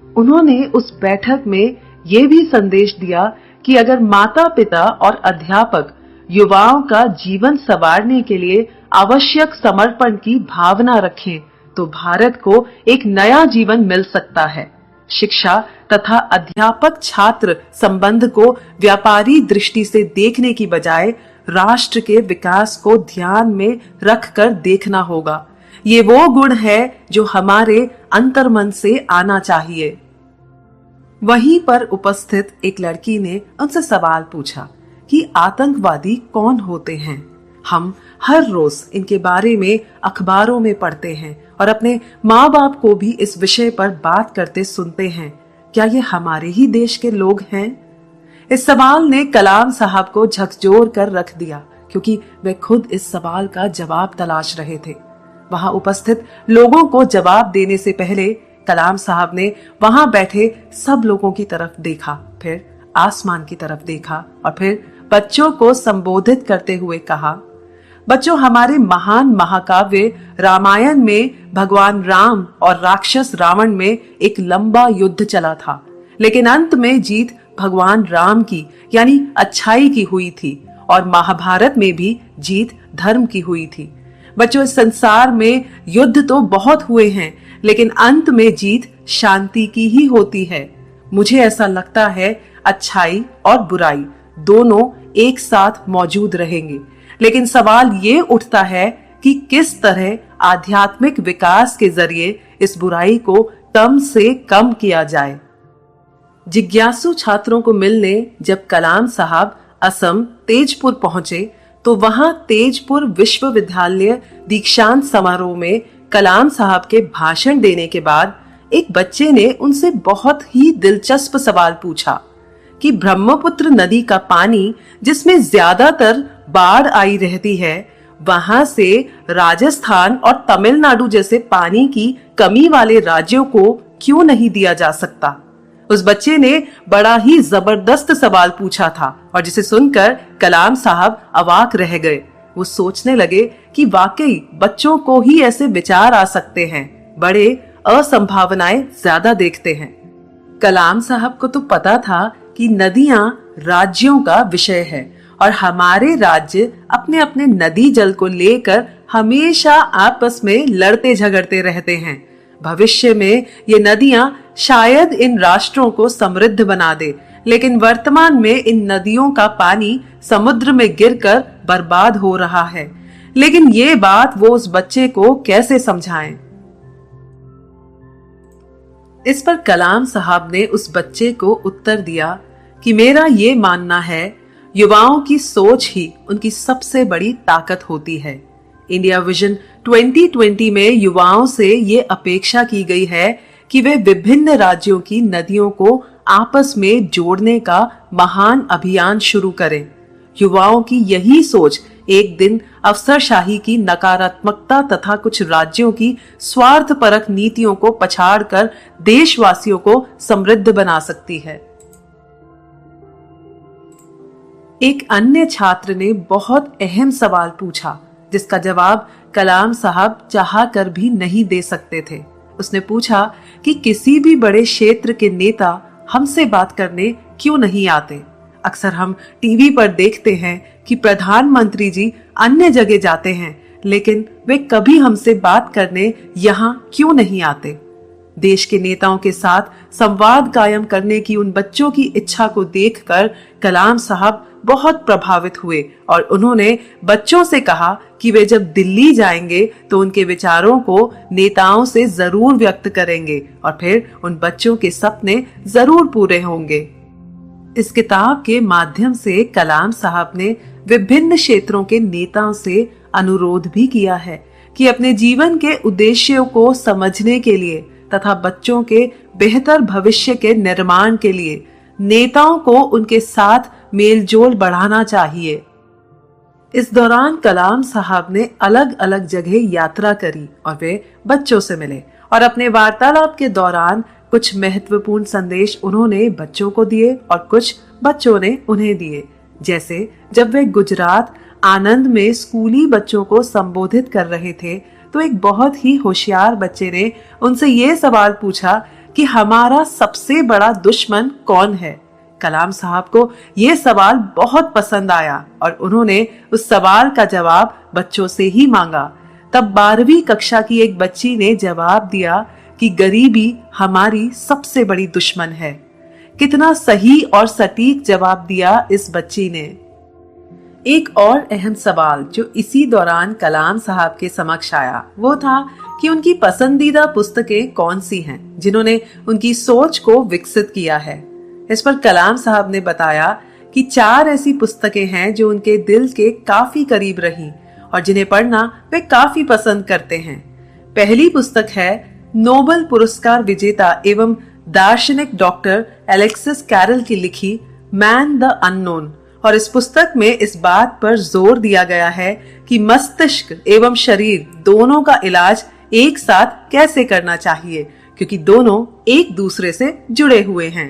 उन्होंने उस बैठक में ये भी संदेश दिया कि अगर माता पिता और अध्यापक युवाओं का जीवन संवारने के लिए आवश्यक समर्पण की भावना रखें तो भारत को एक नया जीवन मिल सकता है। शिक्षा तथा अध्यापक छात्र संबंध को व्यापारी दृष्टि से देखने की बजाय राष्ट्र के विकास को ध्यान में रखकर देखना होगा। ये वो गुण है जो हमारे अंतर्मन से आना चाहिए। वहीं पर उपस्थित एक लड़की ने उनसे सवाल पूछा कि आतंकवादी कौन होते हैं। हम हर रोज इनके बारे में अखबारों में पढ़ते हैं और अपने माँ बाप को भी इस विषय पर बात करते सुनते हैं। क्या ये हमारे ही देश के लोग हैं? इस सवाल ने कलाम साहब को झकझोर कर रख दिया, क्योंकि वे खुद इस सवाल का जवाब तलाश रहे थे। वहां उपस्थित लोगों को जवाब देने से पहले कलाम साहब ने वहां बैठे सब लोगों की तरफ देखा, फिर आसमान की तरफ देखा और फिर बच्चों को संबोधित करते हुए कहा, बच्चों, हमारे महान महाकाव्य रामायण में भगवान राम और राक्षस रावण में एक लंबा युद्ध चला था, लेकिन अंत में जीत भगवान राम की यानी अच्छाई की हुई थी और महाभारत में भी जीत धर्म की हुई थी। बच्चों, इस संसार में युद्ध तो बहुत हुए हैं, लेकिन अंत में जीत शांति की ही होती है। मुझे ऐसा लगता है अच्छाई और बुराई दोनों एक साथ मौजूद रहेंगे, लेकिन सवाल ये उठता है कि किस तरह आध्यात्मिक विकास के जरिए इस बुराई को कम से कम किया जाए। जिज्ञासु छात्रों को मिलने जब कलाम साहब असम तेजपुर पहुंचे तो वहां तेजपुर विश्वविद्यालय दीक्षांत समारोह में कलाम साहब के भाषण देने के बाद एक बच्चे ने उनसे बहुत ही दिलचस्प सवाल पूछा कि ब्रह्मपुत्र नदी का पानी, जिसमें ज्यादातर बाढ़ आई रहती है, वहां से राजस्थान और तमिलनाडु जैसे पानी की कमी वाले राज्यों को क्यों नहीं दिया जा सकता। उस बच्चे ने बड़ा ही जबरदस्त सवाल पूछा था और जिसे सुनकर कलाम साहब अवाक रह गए। वो सोचने लगे कि वाकई बच्चों को ही ऐसे विचार आ सकते हैं, बड़े असंभावनाएं ज्यादा देखते हैं। कलाम साहब को तो पता था कि नदियां राज्यों का विषय है और हमारे राज्य अपने अपने नदी जल को लेकर हमेशा आपस में लड़ते झगड़ते रहते हैं। भविष्य में ये नदियां शायद इन राष्ट्रों को समृद्ध बना दे, लेकिन वर्तमान में इन नदियों का पानी समुद्र में गिरकर बर्बाद हो रहा है। लेकिन ये बात वो उस बच्चे को कैसे समझाएं? इस पर कलाम साहब ने उस बच्चे को उत्तर दिया कि मेरा ये मानना है, युवाओं की सोच ही उनकी सबसे बड़ी ताकत होती है। इंडिया विजन 2020 में युवाओं से ये अपेक्षा की गई है कि वे विभिन्न राज्यों की नदियों को आपस में जोड़ने का महान अभियान शुरू करें। युवाओं की यही सोच एक दिन अफसरशाही की नकारात्मकता तथा कुछ राज्यों की स्वार्थपरक नीतियों को पछाड़कर देशवासियों को समृद्ध बना सकती है। एक अन्य छात्र ने बहुत अहम सवाल पूछा, जिसका जवाब कलाम साहब चाह कर भी नहीं दे सकते थे। उसने पूछा कि किसी भी बड़े क्षेत्र के नेता हमसे बात करने क्यों नहीं आते। अक्सर हम टीवी पर देखते हैं कि प्रधानमंत्री जी अन्य जगह जाते हैं, लेकिन वे कभी हमसे बात करने यहाँ क्यों नहीं आते। देश के नेताओं के साथ संवाद कायम करने की उन बच्चों की इच्छा को देखकर कलाम साहब बहुत प्रभावित हुए और उन्होंने बच्चों से कहा कि वे जब दिल्ली जाएंगे तो उनके विचारों को नेताओं से जरूर व्यक्त करेंगे और फिर उन बच्चों के सपने जरूर पूरे होंगे। इस किताब के माध्यम से कलाम साहब ने विभिन्न क्षेत्रों के नेताओं से अनुरोध भी किया है कि अपने जीवन के उद्देश्यों को समझने के लिए तथा बच्चों के बेहतर भविष्य के निर्माण के लिए नेताओं को उनके साथ मेलजोल बढ़ाना चाहिए। इस दौरान कलाम साहब ने अलग अलग जगह यात्रा करी और वे बच्चों से मिले और अपने वार्तालाप के दौरान कुछ महत्वपूर्ण संदेश उन्होंने बच्चों को दिए और कुछ बच्चों ने उन्हें दिए। जैसे जब वे गुजरात आनंद में स्कूली बच्चों को संबोधित कर रहे थे तो एक बहुत ही होशियार बच्चे ने उनसे ये सवाल पूछा कि हमारा सबसे बड़ा दुश्मन कौन है। कलाम साहब को ये सवाल बहुत पसंद आया और उन्होंने उस सवाल का जवाब बच्चों से ही मांगा। तब 12वीं कक्षा की एक बच्ची ने जवाब दिया कि गरीबी हमारी सबसे बड़ी दुश्मन है। कितना सही और सटीक जवाब दिया इस बच्ची ने। एक और अहम सवाल जो इसी दौरान कलाम साहब के समक्ष आया वो था कि उनकी पसंदीदा पुस्तकें कौन सी हैं जिन्होंने उनकी सोच को विकसित किया है। इस पर कलाम साहब ने बताया कि 4 ऐसी पुस्तकें हैं जो उनके दिल के काफी करीब रही और जिन्हें पढ़ना वे काफी पसंद करते हैं। पहली पुस्तक है नोबेल पुरस्कार विजेता एवं दार्शनिक डॉक्टर एलेक्सिस कैरल की लिखी मैन द अननोन। और इस पुस्तक में इस बात पर जोर दिया गया है कि मस्तिष्क एवं शरीर दोनों का इलाज एक साथ कैसे करना चाहिए, क्योंकि दोनों एक दूसरे से जुड़े हुए हैं।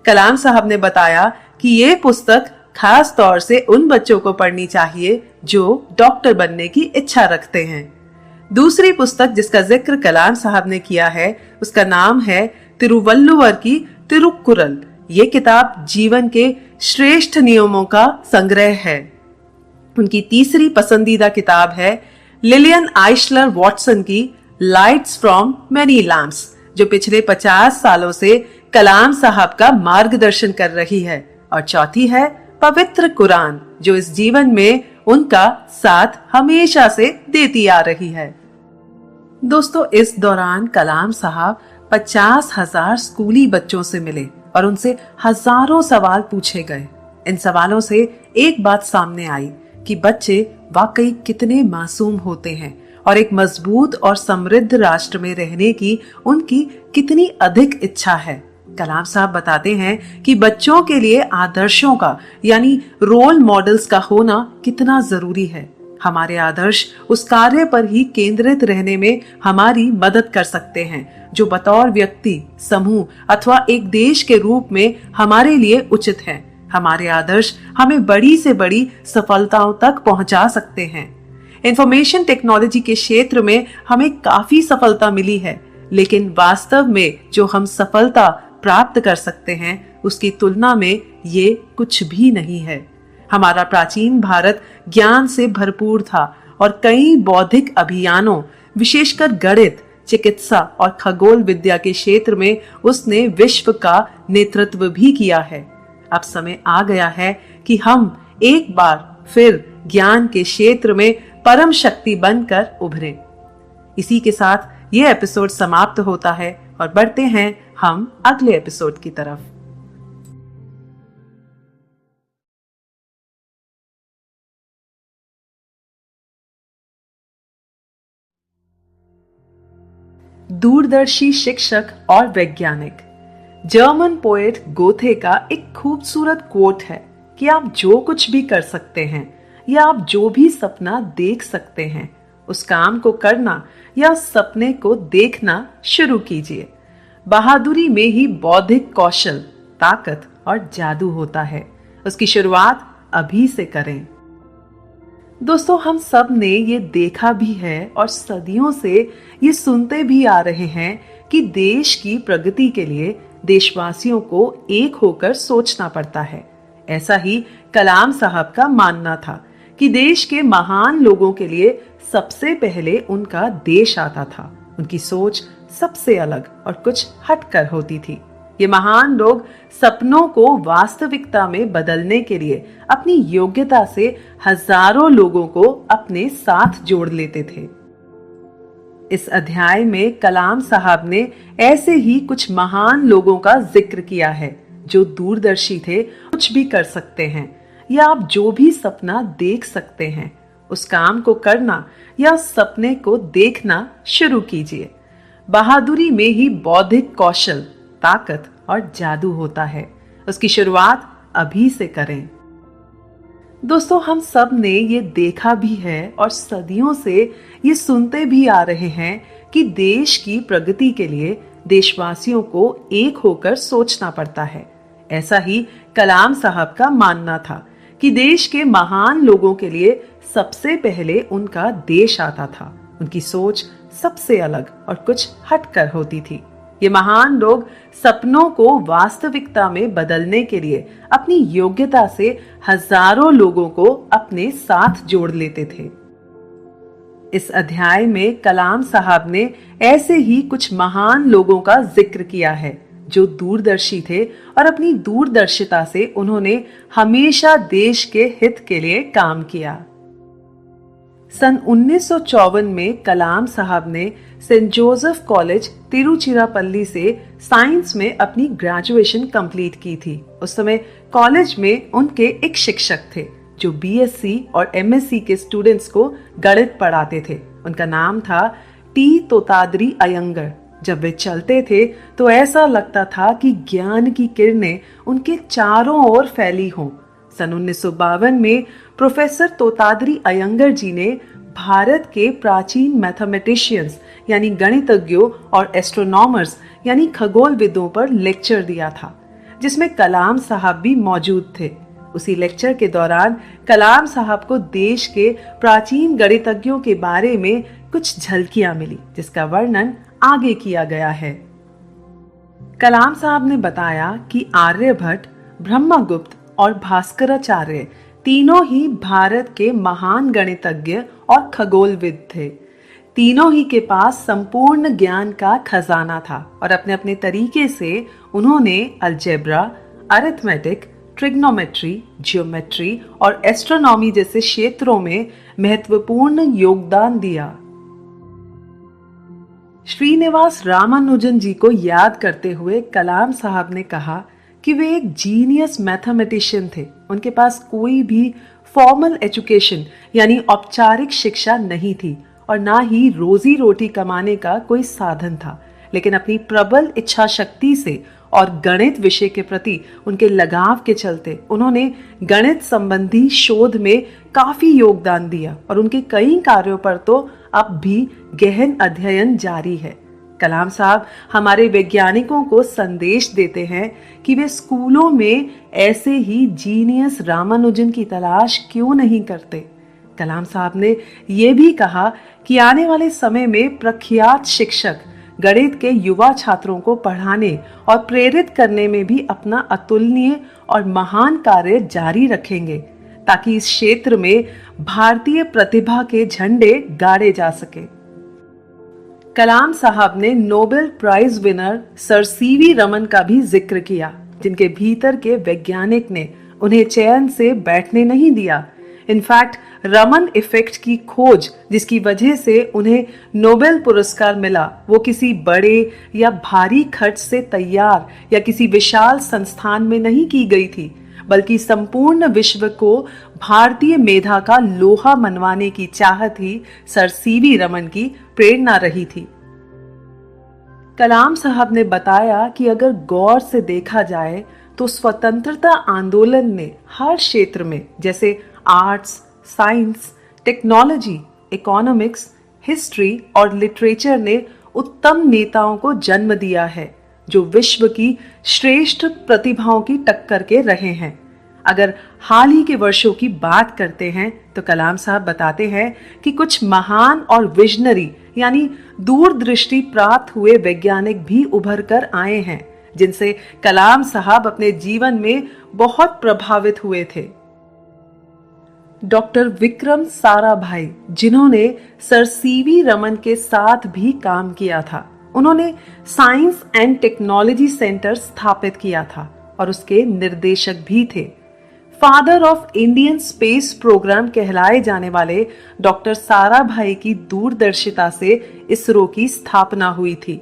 कलाम साहब ने बताया कि ये पुस्तक खास तौर से उन बच्चों को पढ़नी चाहिए जो डॉक्टर बनने की इच्छा रखते हैं। दूसरी पुस्तक जिसका जिक्र कलाम साहब ने किया है उसका नाम है तिरुवल्लुवर की तिरुक्कुरल। ये किताब जीवन के श्रेष्ठ नियमों का संग्रह है। उनकी तीसरी पसंदीदा किताब है लिलियन आइशलर वॉटसन की लाइट्स फ्रॉम मैनी लैम्प्स, जो पिछले 50 सालों से कलाम साहब का मार्गदर्शन कर रही है। और चौथी है पवित्र कुरान, जो इस जीवन में उनका साथ हमेशा से देती आ रही है। दोस्तों, इस दौरान कलाम साहब 50,000 स्कूली बच्चों से मिले और उनसे हजारों सवाल पूछे गए। इन सवालों से एक बात सामने आई कि बच्चे वाकई कितने मासूम होते हैं और एक मजबूत और समृद्ध राष्ट्र में रहने की उनकी कितनी अधिक इच्छा है। कलाम साहब बताते हैं कि बच्चों के लिए आदर्शों का यानी रोल मॉडल्स का होना कितना जरूरी है। हमारे आदर्श उस कार्य पर ही केंद्रित रहने में हमारी मदद कर सकते हैं जो बतौर व्यक्ति, समूह अथवा एक देश के रूप में हमारे लिए उचित है। हमारे आदर्श हमें बड़ी से बड़ी सफलताओं तक पहुंचा सकते हैं। इंफॉर्मेशन टेक्नोलॉजी के क्षेत्र में हमें काफी सफलता मिली है, लेकिन वास्तव में जो हम सफलता प्राप्त कर सकते हैं उसकी तुलना में ये कुछ भी नहीं है। हमारा प्राचीन भारत ज्ञान से भरपूर था और कई बौद्धिक अभियानों, विशेषकर गणित, चिकित्सा और खगोल विद्या के क्षेत्र में उसने विश्व का नेतृत्व भी किया है। अब समय आ गया है कि हम एक बार फिर ज्ञान के क्षेत्र में परम शक्ति बनकर उभरें। इसी के साथ ये एपिसोड समाप्त होता है और बढ़ते हैं हम अगले एपिसोड की तरफ। दूरदर्शी शिक्षक और वैज्ञानिक। जर्मन पोएट गोथे का एक खूबसूरत कोट है कि आप जो कुछ भी कर सकते हैं या आप जो भी सपना देख सकते हैं उस काम को करना या सपने को देखना शुरू कीजिए। बहादुरी में ही बौद्धिक कौशल, ताकत और जादू होता है। उसकी शुरुआत अभी से करें। दोस्तों, हम सब ने ये देखा भी है और सदियों से ये सुनते भी आ रहे हैं कि देश की प्रगति के लिए देशवासियों को एक होकर सोचना पड़ता है। ऐसा ही कलाम साहब का मानना था कि देश के महान लोगों के लिए सबसे पहले उनका देश आता था। उनकी सोच सबसे अलग और कुछ हटकर होती थी। ये महान लोग सपनों को वास्तविकता में बदलने के लिए अपनी योग्यता से हजारों लोगों को अपने साथ जोड़ लेते थे। इस अध्याय में कलाम साहब ने ऐसे ही कुछ महान लोगों का जिक्र किया है जो दूरदर्शी थे। कुछ भी कर सकते हैं या आप जो भी सपना देख सकते हैं उस काम को करना या सपने को देखना शुरू कीजिए। बहादुरी में ही बौद्धिक कौशल, ताकत और जादू होता है। उसकी शुरुआत अभी से करें। दोस्तों, हम सब ने ये देखा भी है और सदियों से ये सुनते भी आ रहे हैं कि देश की प्रगति के लिए देशवासियों को एक होकर सोचना पड़ता है। ऐसा ही कलाम साहब का मानना था कि देश के महान लोगों के लिए सबसे पहले उनका देश आता था। उनकी सोच सबसे अलग और कुछ हटकर होती थी। ये महान लोग सपनों को वास्तविकता में बदलने के लिए अपनी योग्यता से हजारों लोगों को अपने साथ जोड़ लेते थे। इस अध्याय में कलाम साहब ने ऐसे ही कुछ महान लोगों का जिक्र किया है जो दूरदर्शी थे और अपनी दूरदर्शिता से उन्होंने हमेशा देश के हित के लिए काम किया। सन 1954 में कलाम साहब ने सेंट जोसेफ कॉलेज तिरुचिरापल्ली से साइंस में अपनी ग्रेजुएशन कंप्लीट की थी। उस समय कॉलेज में उनके एक शिक्षक थे जो बीएससी और एमएससी के स्टूडेंट्स को गणित पढ़ाते थे। उनका नाम था टी तोतादरी अयंगर। जब वे चलते थे तो ऐसा लगता था कि ज्ञान की किरणें उनके चारों ओर फैली हों। सन 1952 में प्रोफेसर तोतादरी अयंगर जी ने भारत के प्राचीन मैथमेटिशियंस यानी गणितज्ञों और एस्ट्रोनॉमर्स यानी खगोलविदों पर लेक्चर दिया था, जिसमें कलाम साहब भी मौजूद थे। उसी लेक्चर के दौरान कलाम साहब को देश के प्राचीन गणितज्ञों के बारे में कुछ झलकियां मिली, जिसका वर्णन आगे किया गया है। कलाम साहब ने बताया कि आर्यभट्ट, ब्रह्मगुप्त और भास्कराचार्य तीनों ही भारत के महान गणितज्ञ और खगोलविद थे। तीनों ही के पास संपूर्ण ज्ञान का खजाना था और अपने अपने तरीके से उन्होंने अलजेब्रा, अरिथमेटिक, ट्रिग्नोमेट्री, जियोमेट्री और एस्ट्रोनॉमी जैसे क्षेत्रों में महत्वपूर्ण योगदान दिया। श्रीनिवास रामानुजन जी को याद करते हुए कलाम साहब ने कहा कि वे एक जीनियस मैथमेटिशियन थे। उनके पास कोई भी फॉर्मल एजुकेशन यानी औपचारिक शिक्षा नहीं थी और ना ही रोजी रोटी कमाने का कोई साधन था, लेकिन अपनी प्रबल इच्छा शक्ति से और गणित विषय के प्रति उनके लगाव के चलते उन्होंने गणित संबंधी शोध में काफी योगदान दिया और उनके कई कार्यों पर तो अब भी गहन अध्ययन जारी है। कलाम साहब हमारे वैज्ञानिकों को संदेश देते हैं कि वे स्कूलों में ऐसे ही जीनियस रामानुजन की तलाश क्यों नहीं करते। कलाम साहब ने यह भी कहा कि आने वाले समय में प्रख्यात शिक्षक गणित के युवा छात्रों को पढ़ाने और प्रेरित करने में भी अपना अतुलनीय और महान कार्य जारी रखेंगे, ताकि इस क्षेत्र में भारतीय प्रतिभा के झंडे गाड़े जा सके। कलाम साहब ने Nobel Prize winner sir C V Raman का भी जिक्र किया, जिनके भीतर के वैज्ञानिक ने उन्हें चैन से बैठने नहीं दिया। इनफैक्ट रमन इफेक्ट की खोज, जिसकी वजह से उन्हें नोबेल पुरस्कार मिला, वो किसी बड़े या भारी खर्च से तैयार या किसी विशाल संस्थान में नहीं की गई थी, बल्कि संपूर्ण विश्व को भारतीय मेधा का लोहा मनवाने की चाहत ही सर सीवी रमन की प्रेरणा रही थी। कलाम साहब ने बताया कि अगर गौर से देखा जाए तो स्वतंत्रता आंदोलन ने हर क्षेत्र में, जैसे arts, science, technology, economics, history और लिटरेचर ने उत्तम नेताओं को जन्म दिया है, जो विश्व की श्रेष्ठ प्रतिभाओं की टक्कर के रहे हैं। अगर हाल ही के वर्षों की बात करते हैं तो कलाम साहब बताते हैं कि कुछ महान और विजनरी यानी दूरदृष्टि प्राप्त हुए वैज्ञानिक भी उभर कर आए हैं, जिनसे कलाम साहब अपने जीवन में बहुत प्रभावित हुए थे। डॉक्टर विक्रम साराभाई, जिन्होंने सर सीवी रमन के साथ भी काम किया था, उन्होंने साइंस एंड टेक्नोलॉजी सेंटर स्थापित किया था और उसके निर्देशक भी थे। Father of Indian space programme कहलाए जाने वाले डॉक्टर साराभाई की दूरदर्शिता से इसरो की स्थापना हुई थी।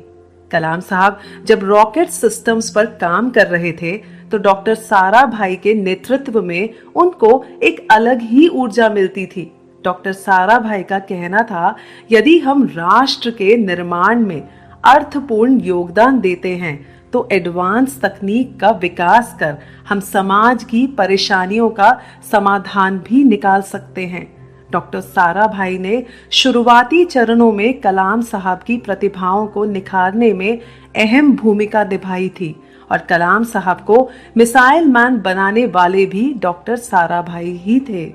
कलाम साहब जब रॉकेट सिस्टम्स पर काम कर रहे थे तो डॉक्टर साराभाई के नेतृत्व में उनको एक अलग ही ऊर्जा मिलती थी। डॉक्टर साराभाई का कहना था, यदि हम राष्ट्र के निर्माण में अर्थपूर्ण योगदान देते हैं तो एडवांस तकनीक का विकास कर हम समाज की परेशानियों का समाधान भी निकाल सकते हैं। डॉक्टर साराभाई ने शुरुआती चरणों में कलाम साहब की प्रतिभाओं को निखारने में अहम भूमिका निभाई थी और कलाम साहब को मिसाइल मैन बनाने वाले भी डॉक्टर साराभाई ही थे।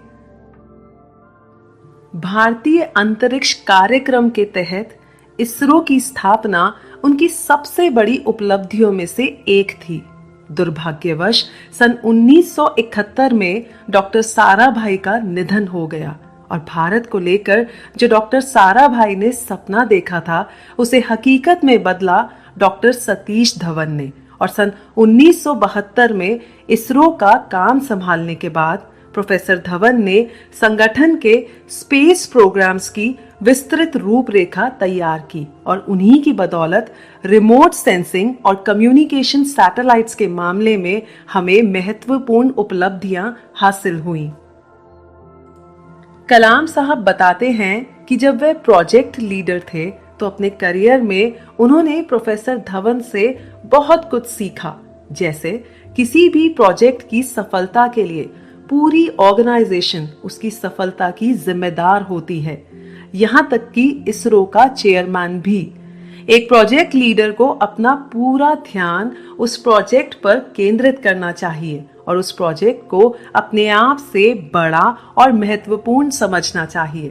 भारतीय अंतरिक्ष कार्यक्रम के तहत इसरो की स्थापना उनकी सबसे बड़ी उपलब्धियों में से एक थी। दुर्भाग्यवश सन 1971 में डॉक्टर साराभाई का निधन हो गया और भारत को लेकर जो डॉक्टर साराभाई ने सपना देखा था, उसे हकीकत में बदला डॉक्टर सतीश धवन ने और सन 1972 में इसरो का काम संभालने के बाद प्रोफेसर धवन ने संगठन के स्पेस प्रोग्राम्स की विस्तृत रूपरेखा तैयार की और उन्हीं की बदौलत रिमोट सेंसिंग और कम्युनिकेशन सैटेलाइट्स के मामले में हमें महत्वपूर्ण उपलब्धियां हासिल हुई। कलाम साहब बताते हैं कि जब वे प्रोजेक्ट लीडर थे तो अपने करियर में उन्होंने प्रोफेसर धवन से बहुत कुछ सीखा। जैसे किसी भी प्रोजेक्ट की सफलता के लिए पूरी ऑर्गेनाइजेशन उसकी सफलता की जिम्मेदार होती है, यहाँ तक कि इसरो का चेयरमैन भी। एक प्रोजेक्ट लीडर को अपना पूरा ध्यान उस प्रोजेक्ट पर केंद्रित करना चाहिए और उस प्रोजेक्ट को अपने आप से बड़ा और महत्वपूर्ण समझना चाहिए,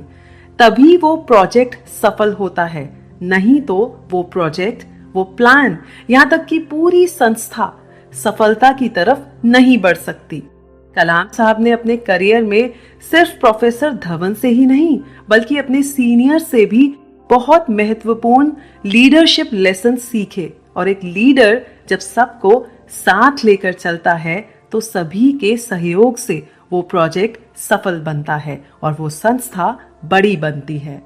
तभी वो प्रोजेक्ट सफल होता है। नहीं तो वो प्रोजेक्ट, वो प्लान, यहाँ तक कि पूरी संस्था सफलता की तरफ नहीं बढ़ सकती। कलाम साहब ने अपने करियर में सिर्फ प्रोफेसर धवन से ही नहीं बल्कि अपने सीनियर से भी बहुत महत्वपूर्ण लीडरशिप लेसन सीखे। और एक लीडर जब सबको साथ लेकर चलता है तो सभी के सहयोग से वो प्रोजेक्ट सफल बनता है और वो संस्था बड़ी बनती है।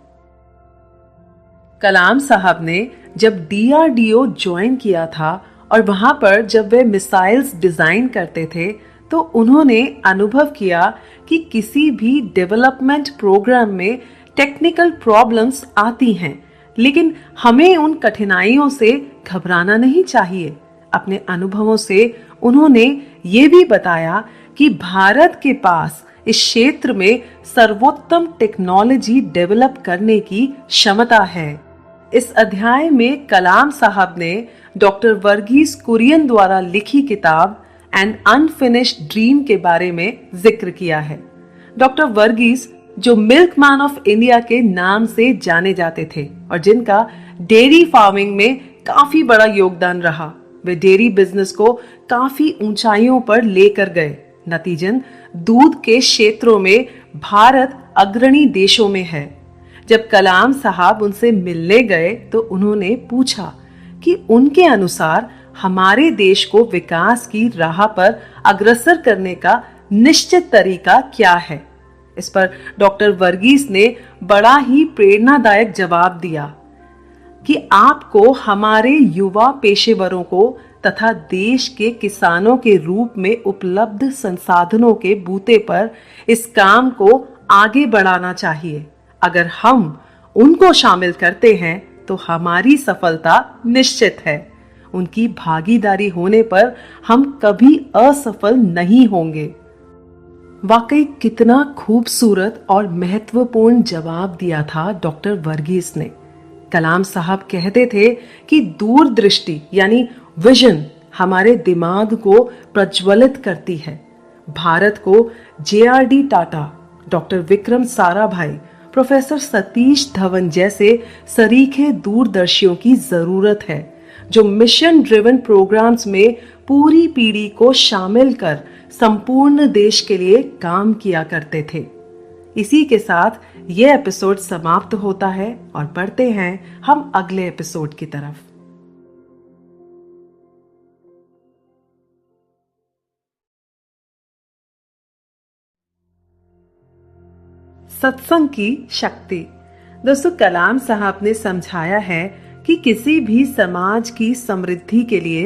कलाम साहब ने जब DRDO ज्वाइन किया था और वहां पर जब वे मिसाइल्स डिजाइन करते थे तो उन्होंने अनुभव किया कि किसी भी डेवलपमेंट प्रोग्राम में टेक्निकल प्रॉब्लम्स आती हैं, लेकिन हमें उन कठिनाइयों से घबराना नहीं चाहिए। अपने अनुभवों से उन्होंने ये भी बताया कि भारत के पास इस क्षेत्र में सर्वोत्तम टेक्नोलॉजी डेवलप करने की क्षमता है। इस अध्याय में कलाम साहब ने डॉक्टर वर्गीस कुरियन द्वारा लिखी किताब एन अनफिनिश्ड ड्रीम के बारे में जिक्र किया है। डॉक्टर वर्गीस, जो मिल्कमैन ऑफ इंडिया के नाम से जाने जाते थे और जिनका डेयरी फार्मिंग में काफी बड़ा योगदान रहा, वे डेयरी बिजनेस को काफी ऊंचाइयों पर लेकर गए। नतीजन दूध के क्षेत्रों में भारत अग्रणी देशों में है। जब कलाम साहब उनसे मिलने गए तो उन्होंने पूछा कि उनके अनुसार हमारे देश को विकास की राह पर अग्रसर करने का निश्चित तरीका क्या है। इस पर डॉक्टर वर्गीस ने बड़ा ही प्रेरणादायक जवाब दिया कि आपको हमारे युवा पेशेवरों को तथा देश के किसानों के रूप में उपलब्ध संसाधनों के बूते पर इस काम को आगे बढ़ाना चाहिए। अगर हम उनको शामिल करते हैं तो हमारी सफलता निश्चित है। उनकी भागीदारी होने पर हम कभी असफल नहीं होंगे। वाकई कितना खूबसूरत और महत्वपूर्ण जवाब दिया था डॉक्टर वर्गीस ने। कलाम साहब कहते थे कि दूरदृष्टि यानी विजन हमारे दिमाग को प्रज्वलित करती है। भारत को JRD Tata, doctor Vikram Sarabhai, professor Satish Dhawan जैसे सरीखे दूरदर्शियों की जरूरत है, जो मिशन ड्रिवन प्रोग्राम्स में पूरी पीढ़ी को शामिल कर संपूर्ण देश के लिए काम किया करते थे। इसी के साथ ये एपिसोड समाप्त होता है और बढ़ते हैं हम अगले एपिसोड की तरफ। सत्संग की शक्ति। दोस्तों, कलाम साहब ने समझाया है कि किसी भी समाज की समृद्धि के लिए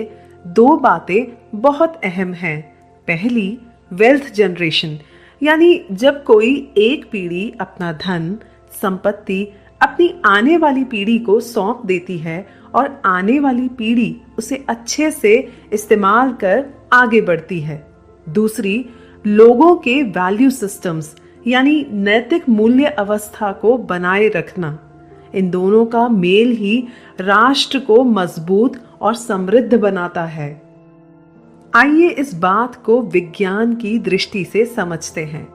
दो बातें बहुत अहम हैं। पहली, वेल्थ जनरेशन, यानी जब कोई एक पीढ़ी अपना धन, संपत्ति अपनी आने वाली पीढ़ी को सौंप देती है और आने वाली पीढ़ी उसे अच्छे से इस्तेमाल कर आगे बढ़ती है। दूसरी, लोगों के वैल्यू सिस्टम्स यानी नैतिक मूल्य अवस्था को बनाए रखना। इन दोनों का मेल ही राष्ट्र को मजबूत और समृद्ध बनाता है। आइए इस बात को विज्ञान की दृष्टि से समझते हैं।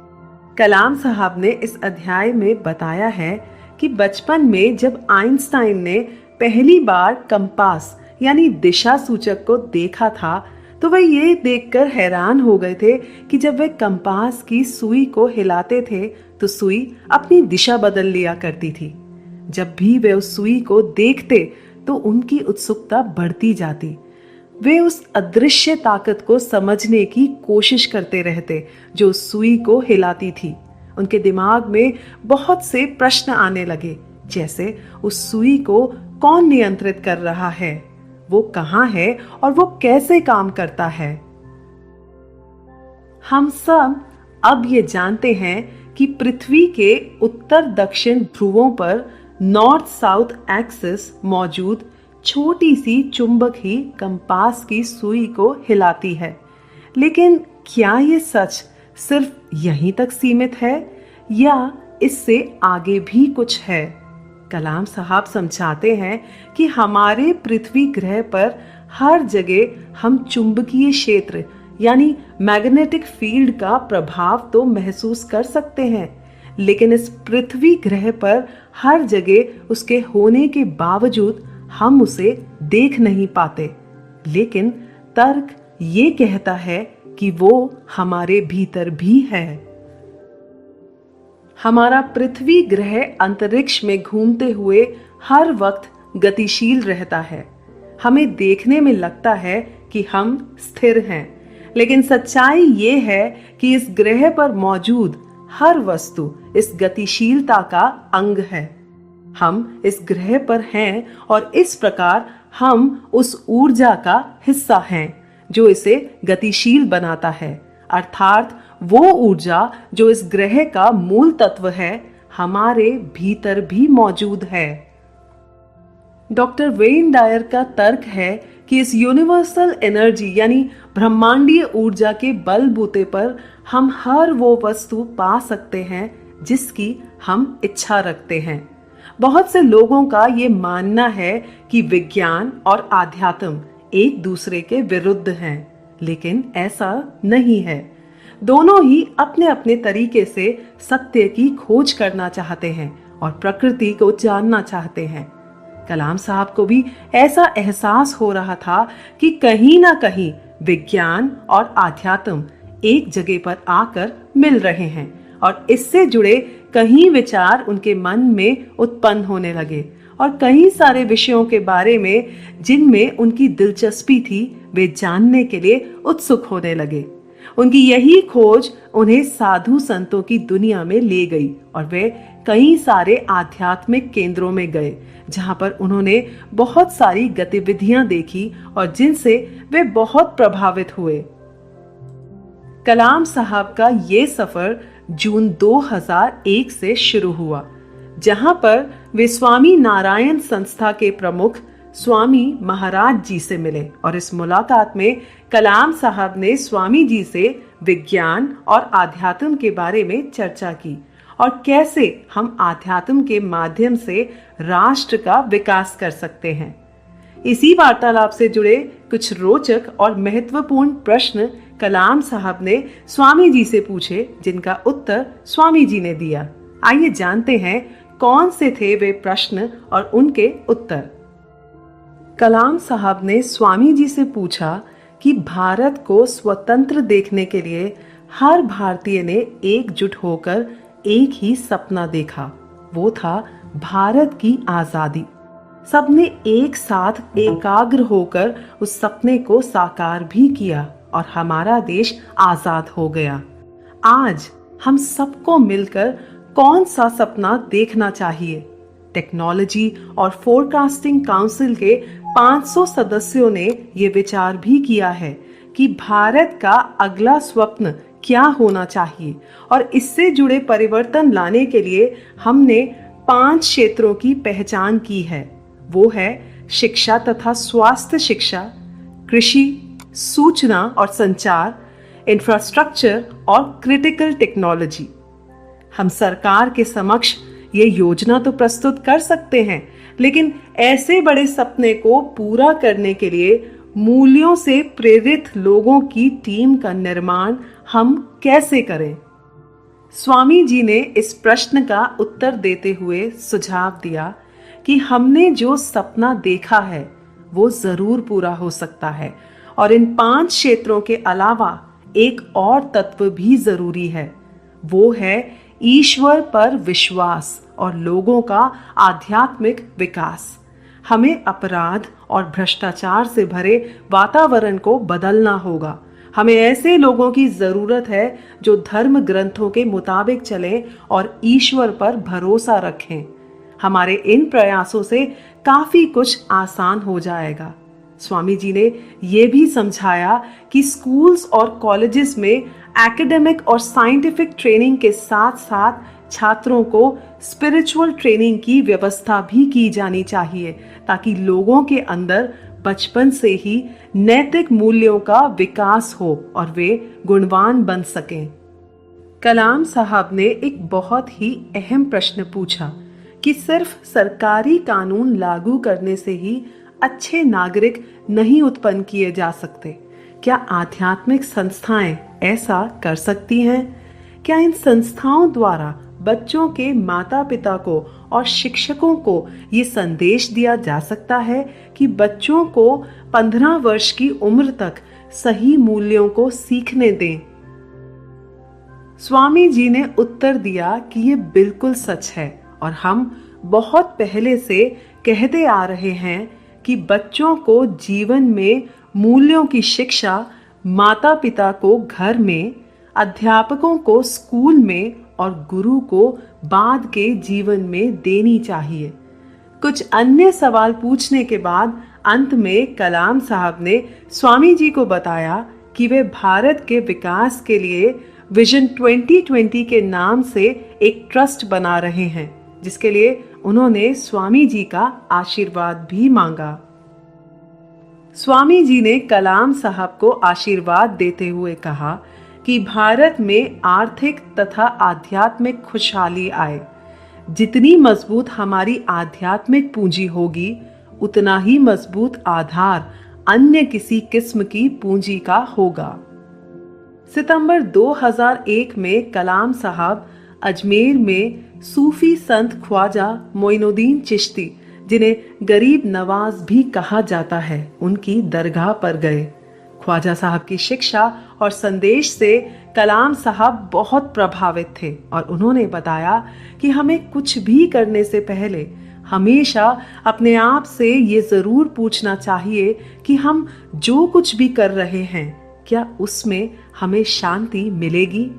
कलाम साहब ने इस अध्याय में बताया है कि बचपन में जब आइंस्टाइन ने पहली बार कंपास यानी दिशा सूचक को देखा था तो वह ये देखकर हैरान हो गए थे कि जब वे कंपास की सुई को हिलाते थे तो सुई अपनी दिशा बदल लिया करती थी। जब भी वे उस सुई को देखते तो उनकी उत्सुकता बढ़ती जाती। वे उस अदृश्य ताकत को समझने की कोशिश करते रहते जो सुई को हिलाती थी। उनके दिमाग में बहुत से प्रश्न आने लगे, जैसे उस सुई को कौन नियंत्रित कर रहा है, वो कहाँ है और वो कैसे काम करता है। हम सब अब ये जानते हैं कि पृथ्वी के उत्तर दक्षिण ध्रुवों पर नॉर्थ साउथ एक्सिस मौजूद छोटी सी चुंबक ही कंपास की सुई को हिलाती है। लेकिन क्या ये सच सिर्फ यहीं तक सीमित है या इससे आगे भी कुछ है? कलाम साहब समझाते हैं कि हमारे पृथ्वी ग्रह पर हर जगह हम चुंबकीय क्षेत्र यानी मैग्नेटिक फील्ड का प्रभाव तो महसूस कर सकते हैं, लेकिन इस पृथ्वी ग्रह पर हर जगह उसके होने के बावजूद हम उसे देख नहीं पाते। लेकिन तर्क ये कहता है कि वो हमारे भीतर भी है। हमारा पृथ्वी ग्रह अंतरिक्ष में घूमते हुए हर वक्त गतिशील रहता है। हमें देखने में लगता है कि हम स्थिर हैं, लेकिन सच्चाई ये है कि इस ग्रह पर मौजूद हर वस्तु इस गतिशीलता का अंग है। हम इस ग्रह पर हैं और इस प्रकार हम उस ऊर्जा का हिस्सा हैं जो इसे गतिशील बनाता है, अर्थात वो ऊर्जा जो इस ग्रह का मूल तत्व है हमारे भीतर भी मौजूद है। डॉक्टर वेन डायर का तर्क है कि इस यूनिवर्सल एनर्जी यानी ब्रह्मांडीय ऊर्जा के बलबूते पर हम हर वो वस्तु पा सकते हैं जिसकी हम इच्छा रखते हैं। बहुत से लोगों का ये मानना है कि विज्ञान और आध्यात्म एक दूसरे के विरुद्ध हैं, लेकिन ऐसा नहीं है। दोनों ही अपने अपने तरीके से सत्य की खोज करना चाहते हैं और प्रकृति को जानना चाहते हैं। कलाम साहब को भी ऐसा एहसास हो रहा था कि कहीं ना कहीं विज्ञान और आध्यात्म एक जगह पर आकर मिल रहे हैं और इससे जुड़े कई विचार उनके मन में उत्पन्न होने लगे और कई सारे विषयों के बारे में जिनमें उनकी दिलचस्पी थी वे जानने के लिए उत्सुक होने लगे। उनकी यही खोज उन्हें साधु संतों की दुनिया में ले गई और वे कई सारे आध्यात्मिक केंद्रों में गए जहां पर उन्होंने बहुत सारी गतिविधियां देखी और जिनसे वे बहुत प्रभावित हुए। कलाम साहब का ये सफर जून 2001 से शुरू हुआ, जहां पर वे स्वामी नारायण संस्था के प्रमुख स्वामी महाराज जी से मिले और इस मुलाकात में कलाम साहब ने स्वामी जी से विज्ञान और आध्यात्म के बारे में चर्चा की और कैसे हम आध्यात्म के माध्यम से राष्ट्र का विकास कर सकते हैं। इसी वार्तालाप से जुड़े कुछ रोचक और महत्वपूर्ण प्रश्न कलाम साहब ने स्वामी जी से पूछे, जिनका उत्तर स्वामी जी ने दिया। आइए जानते हैं कौन से थे वे प्रश्न और उनके उत्तर। कलाम साहब ने स्वामी जी से पूछा कि भारत को स्वतंत्र देखने के लिए हर भारतीय ने एकजुट होकर एक ही सपना देखा, वो था भारत की आजादी। सबने एक साथ एकाग्र होकर उस सपने को साकार भी किया और हमारा देश आजाद हो गया। आज हम सबको मिलकर कौन सा सपना देखना चाहिए? टेक्नोलॉजी और फोरकास्टिंग काउंसिल के 500 सदस्यों ने ये विचार भी किया है कि भारत का अगला स्वप्न क्या होना चाहिए और इससे जुड़े परिवर्तन लाने के लिए हमने 5 क्षेत्रों की पहचान की है। वो है शिक्षा तथा स्वास्थ्य शिक्षा, कृषि, सूचना और संचार, इंफ्रास्ट्रक्चर और क्रिटिकल टेक्नोलॉजी। हम सरकार के समक्ष ये योजना तो प्रस्तुत कर सकते हैं, लेकिन ऐसे बड़े सपने को पूरा करने के लिए मूल्यों से प्रेरित लोगों की टीम का निर्माण हम कैसे करें? स्वामी जी ने इस प्रश्न का उत्तर देते हुए सुझाव दिया कि हमने जो सपना देखा है वो जरूर पूरा हो सकता है और इन 5 क्षेत्रों के अलावा एक और तत्व भी जरूरी है, वो है ईश्वर पर विश्वास और लोगों का आध्यात्मिक विकास। हमें अपराध और भ्रष्टाचार से भरे वातावरण को बदलना होगा। हमें ऐसे लोगों की जरूरत है जो धर्म ग्रंथों के मुताबिक चलें और ईश्वर पर भरोसा रखें। हमारे इन प्रयासों से काफी कुछ आसान हो जाएगा। स्वामी जी ने यह भी समझाया कि स्कूल्स और कॉलेजेस में एकेडमिक और साइंटिफिक ट्रेनिंग के साथ साथ छात्रों को स्पिरिचुअल ट्रेनिंग की व्यवस्था भी की जानी चाहिए, ताकि लोगों के अंदर बचपन से ही नैतिक मूल्यों का विकास हो और वे गुणवान बन सकें। कलाम साहब ने एक बहुत ही अहम प्रश्न पूछा कि सिर्फ सरकारी कानून लागू करने से ही अच्छे नागरिक नहीं उत्पन्न किए जा सकते। क्या आध्यात्मिक संस्थाएं ऐसा कर सकती हैं? क्या इन संस्थाओं द्वारा बच्चों के माता पिता को और शिक्षकों को ये संदेश दिया जा सकता है कि बच्चों को 15 वर्ष की उम्र तक सही मूल्यों को सीखने दें? स्वामी जी ने उत्तर दिया कि ये बिल्कुल सच है और हम बहुत पहले से कहते आ रहे हैं कि बच्चों को जीवन में मूल्यों की शिक्षा माता पिता को घर में, अध्यापकों को स्कूल में और गुरु को बाद के जीवन में देनी चाहिए। कुछ अन्य सवाल पूछने के बाद अंत में कलाम साहब ने स्वामी जी को बताया कि वे भारत के विकास के लिए विजन 2020 के नाम से एक ट्रस्ट बना रहे हैं, जिसके लिए उन्होंने स्वामी जी का आशीर्वाद भी मांगा। स्वामी जी ने कलाम साहब को आशीर्वाद देते हुए कहा कि भारत में आर्थिक तथा आध्यात्मिक खुशहाली आए। जितनी मजबूत हमारी आध्यात्मिक पूंजी होगी, उतना ही मजबूत आधार अन्य किसी किस्म की पूंजी का होगा। सितंबर 2001 में कलाम साहब अजमेर में सूफी संत ख्वाजा मोइनुद्दीन चिश्ती, जिन्हें गरीब नवाज भी कहा जाता है, उनकी दरगाह पर गए। ख्वाजा साहब की शिक्षा और संदेश से कलाम साहब बहुत प्रभावित थे और उन्होंने बताया कि हमें कुछ भी करने से पहले हमेशा अपने आप से ये जरूर पूछना चाहिए कि हम जो कुछ भी कर रहे हैं, क्या उसमें हमें शांति मिलेगी।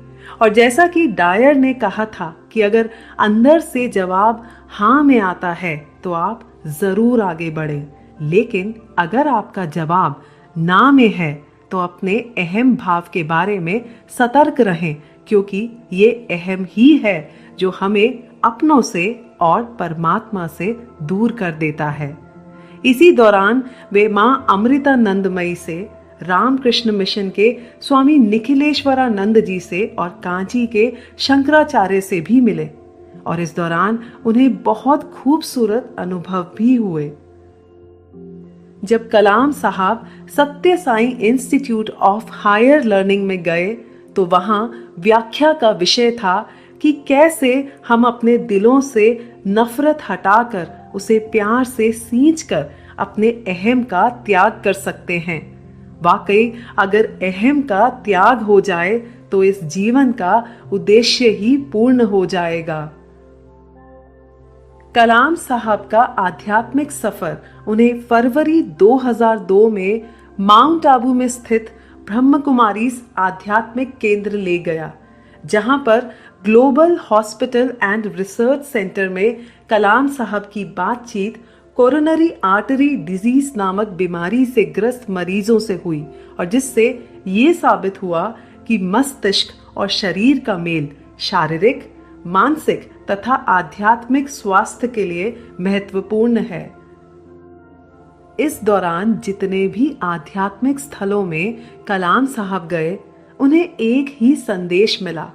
और जैसा कि डायर ने कहा था कि अगर अंदर से जवाब हाँ में आता है तो आप जरूर आगे बढ़ें, लेकिन अगर आपका जवाब ना में है तो अपने अहम भाव के बारे में सतर्क रहें, क्योंकि ये अहम ही है जो हमें अपनों से और परमात्मा से दूर कर देता है। इसी दौरान वे मां अमृतानंदमयी से, रामकृष्ण मिशन के स्वामी निखिलेश्वरानंद जी से और कांची के शंकराचार्य से भी मिले और इस दौरान उन्हें बहुत खूबसूरत अनुभव भी हुए। जब Kalam sahab Sathya Sai Institute of Higher Learning में गए तो वहां व्याख्या का विषय था कि कैसे हम अपने दिलों से नफरत हटाकर उसे प्यार से सींचकर अपने अहम का त्याग कर सकते हैं। वाकई अगर अहम का त्याग हो जाए तो इस जीवन का उद्देश्य ही पूर्ण हो जाएगा। कलाम साहब का आध्यात्मिक सफर उन्हें फरवरी 2002 में माउंट आबू में स्थित ब्रह्म कुमारीज आध्यात्मिक केंद्र ले गया, जहां पर global hospital and research centre में कलाम साहब की बातचीत कोरोनरी आर्टरी डिजीज नामक बीमारी से ग्रस्त मरीजों से हुई और जिससे ये साबित हुआ कि मस्तिष्क और शरीर का मेल शारीरिक, मानसिक तथा आध्यात्मिक स्वास्थ्य के लिए महत्वपूर्ण है। इस दौरान जितने भी आध्यात्मिक स्थलों में कलाम साहब गए, उन्हें एक ही संदेश मिला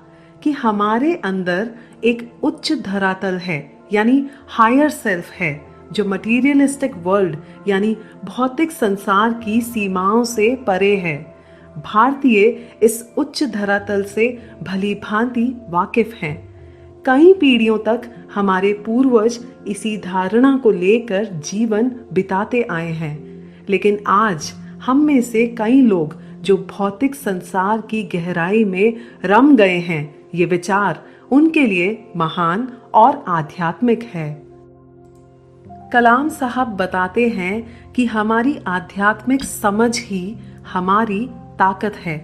कि हमारे अंदर एक उच्च धरातल है, यानी हायर सेल्फ है, जो मटीरियलिस्टिक वर्ल्ड यानी भौतिक संसार की सीमाओं से परे है। भारतीय इस उच्च धरातल से भली भांति वाकिफ हैं। कई पीढ़ियों तक हमारे पूर्वज इसी धारणा को लेकर जीवन बिताते आए हैं, लेकिन आज हम में से कई लोग जो भौतिक संसार की गहराई में रम गए हैं, ये विचार उनके लिए महान और आध्यात्मिक है। कलाम साहब बताते हैं कि हमारी आध्यात्मिक समझ ही हमारी ताकत है।